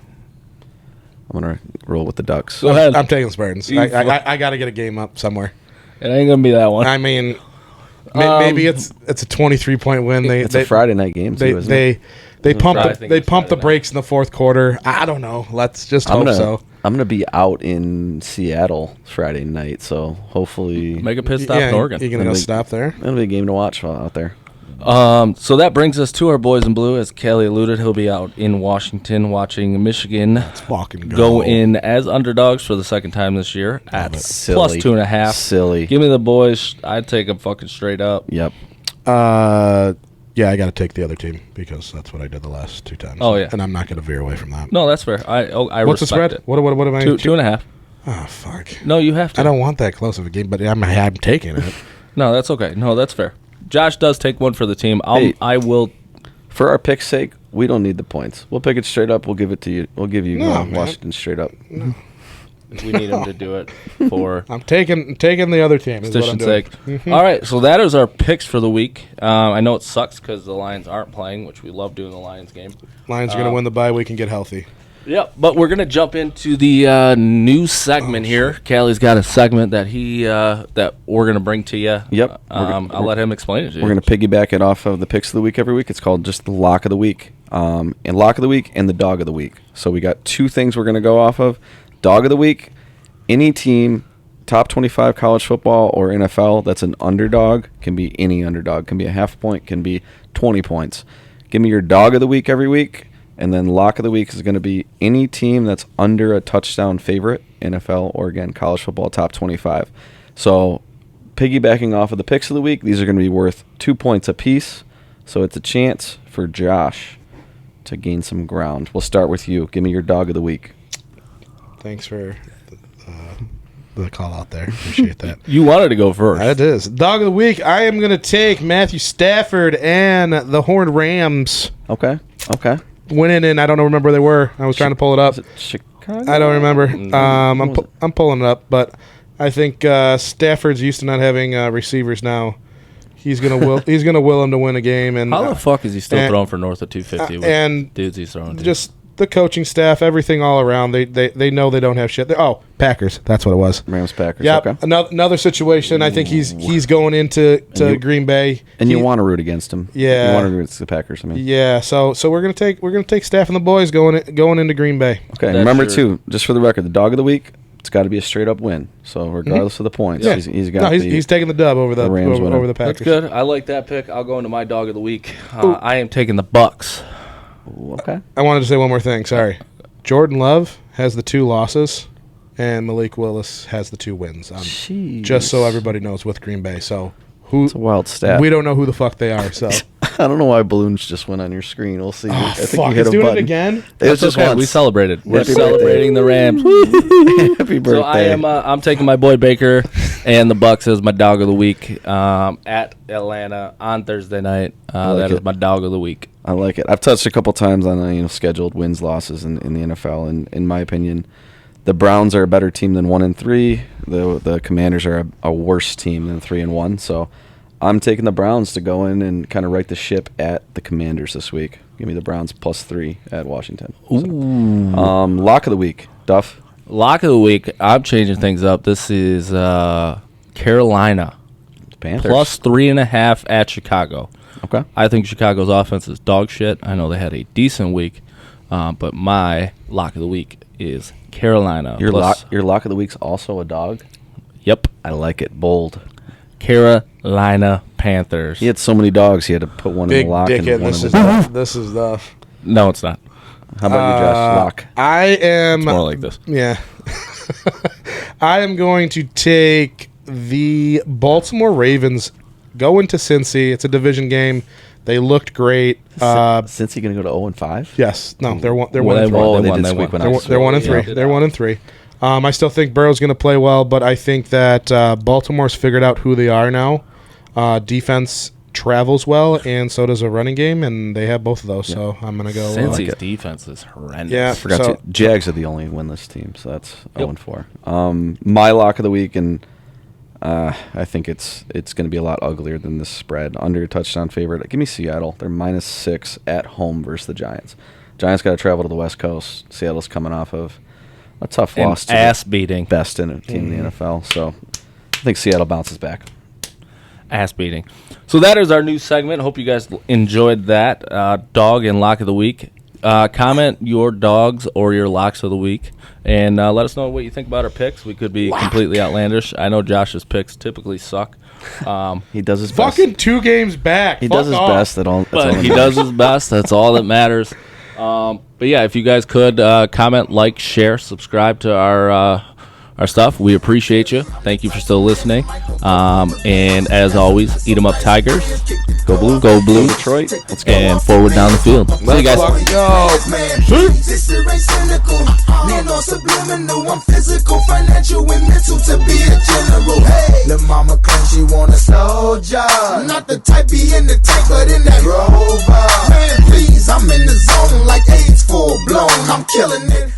I'm gonna roll with the Ducks. Go ahead. I'm taking Spartans. You I got to get a game up somewhere. It ain't gonna be that one. I mean, maybe it's a 23-point win. It's a Friday night game They too, isn't it? they pump I think they it's pump the Friday night. brakes in the fourth quarter. I don't know. Let's just I'm hope gonna so. I'm gonna be out in Seattle Friday night, so hopefully Make a pit stop in Oregon. You gonna go Like- stop there? it'll be a game to watch while out there. So that brings us to our boys in blue. As Kelly alluded, he'll be out in Washington watching Michigan Fucking go in as underdogs for the second time this year at Silly. plus 2.5. Silly. Give me the boys. I'd take them fucking straight up. Yep. Yeah, I got to take the other team because that's what I did the last two times. Oh, yeah. and I'm not going to veer away from that. No, that's fair. I What's the respect spread? it. What am I? 2.5. Oh fuck! No, you have to. I don't want that close of a game, but I'm taking it. No, that's okay. No, that's fair. Josh does take one for the team. Hey. I will. For our pick's sake, we don't need the points. We'll pick it straight up. We'll give it to you. We'll give you No, man. Washington straight up. We need him to do it for I'm taking the other team. Is what I'm position's doing. sake. All right, so that is our picks for the week. I know it sucks because the Lions aren't playing, which we love doing the Lions game. Lions are going to win the bye week and get healthy. Yep, but we're gonna jump into the new segment here. Callie's got a segment that that we're gonna bring to you. Yep. I'll let him explain it to you. We're going to piggyback it off of the picks of the week every week. It's called just the lock of the week. And lock of the week and the dog of the week. So we got two things we're going to go off of. Dog of the week, any team, top 25 college football or NFL that's an underdog, can be any underdog, can be a half point, can be 20 points. Give me your dog of the week every week. And then lock of the week is going to be any team that's under a touchdown favorite, NFL or, again, college football top 25. So piggybacking off of the picks of the week, these are going to be worth 2 points apiece. So it's a chance for Josh to gain some ground. We'll start with you. Give me your dog of the week. Thanks for the call out there. Appreciate that. You wanted to go first. That is dog of the week. I am going to take Matthew Stafford and the Horned Rams Okay. winning, and I don't remember where they were. I was trying to pull it up. Is it Chicago? I don't remember. was it? I'm pulling it up, but I think Stafford's used to not having receivers now. He's gonna will him to win a game, and How the fuck is he still and- throwing for north of 250 with and dudes he's throwing to? just the coaching staff, everything all around. They know they don't have shit. Packers. That's what it was. Rams Packers. Yep. Okay. Another situation. I think he's going into Green Bay, And you want to root against him. Yeah. You want to root against the Packers. I mean. Yeah. So we're gonna take Staff and the boys going into Green Bay. Okay. That's Remember your- too, just for the record, the dog of the week. It's got to be a straight up win. So regardless of the points, Yeah. he's got. He's taking the dub over the Rams winner. over the Packers. That's good. I like that pick. I'll go into my dog of the week. I am taking the Bucks. Okay. I wanted to say one more thing. Sorry. Jordan Love has the 2 losses, and Malik Willis has the 2 wins. Jeez. Just so everybody knows with Green Bay. So who It's a wild stat. we don't know who the fuck they are. So I don't know why balloons just went on your screen. We'll see. I think fuck, you hit it's a doing button. it again. It was That's just okay. once. We celebrated. We're Happy celebrating the Rams. Happy birthday. So I am. I'm taking my boy Baker and the Bucks as my dog of the week at Atlanta on Thursday night. like That is it. my dog of the week. I like it. I've touched a couple times on scheduled wins losses in the NFL, and in my opinion, the Browns are a better team than 1-3. The Commanders are a worse team than 3-1. So I'm taking the Browns to go in and kind of right the ship at the Commanders this week. Give me the Browns +3 at Washington. Ooh. So, lock of the week, Duff. Lock of the week. I'm changing things up. This is Carolina Panthers. +3.5 at Chicago. Okay. I think Chicago's offense is dog shit. I know they had a decent week, but my lock of the week is Carolina. Your lock of the week's also a dog? Yep. I like it. Bold. Carolina Panthers. He had so many dogs, he had to put one Big in the lock. dick And in. one This in is the this is the. No, it's not. How about you, Josh? Lock. I am It's more like this. Yeah. I am going to take the Baltimore Ravens. Go into Cincy. It's a division game. They looked great. Since he going to go to 0-5? Yes. No, they're one. They're Well, one and they three. won. They did They squeak won. one out. They're 1-3. Yeah. They're 1-3. I still think Burrow's going to play well, but I think that Baltimore's figured out who they are now. Defense travels well, and so does a running game, and they have both of those. So I'm going to go. Cincy's defense is horrendous. Yeah. Forgot So- to. Jags are the only winless team, so that's 0-4. My lock of the week, and I think it's going to be a lot uglier than this spread. Under a touchdown favorite. Give me Seattle. They're -6 at home versus the Giants. Giants got to travel to the West Coast. Seattle's coming off of a tough An loss to ass the beating. best in team in the NFL. So I think Seattle bounces back. Ass beating. So that is our new segment. Hope you guys enjoyed that. Dog and lock of the week. Comment your dogs or your locks of the week, and let us know what you think about our picks. We could be completely outlandish. I know Josh's picks typically suck. He does his best. Fucking 2 games back. He Fuck does his off. best. That's all But that he matters. does his best. That's all that matters. But yeah, if you guys could comment, like, share, subscribe to our stuff, we appreciate you. Thank you for still listening. And as always, eat 'em up, Tigers. Go blue, go blue, Detroit. Let's go. and forward down the field. See you guys. Fucking go. Man, this shit ain't cynical. Man, on subliminal, I'm physical, financial, and mental to be a general. Hey, the mama claims she want a soldier. Not the type be in the tank, but in that rover. Man, please, I'm in the zone like AIDS full blown. I'm killing it.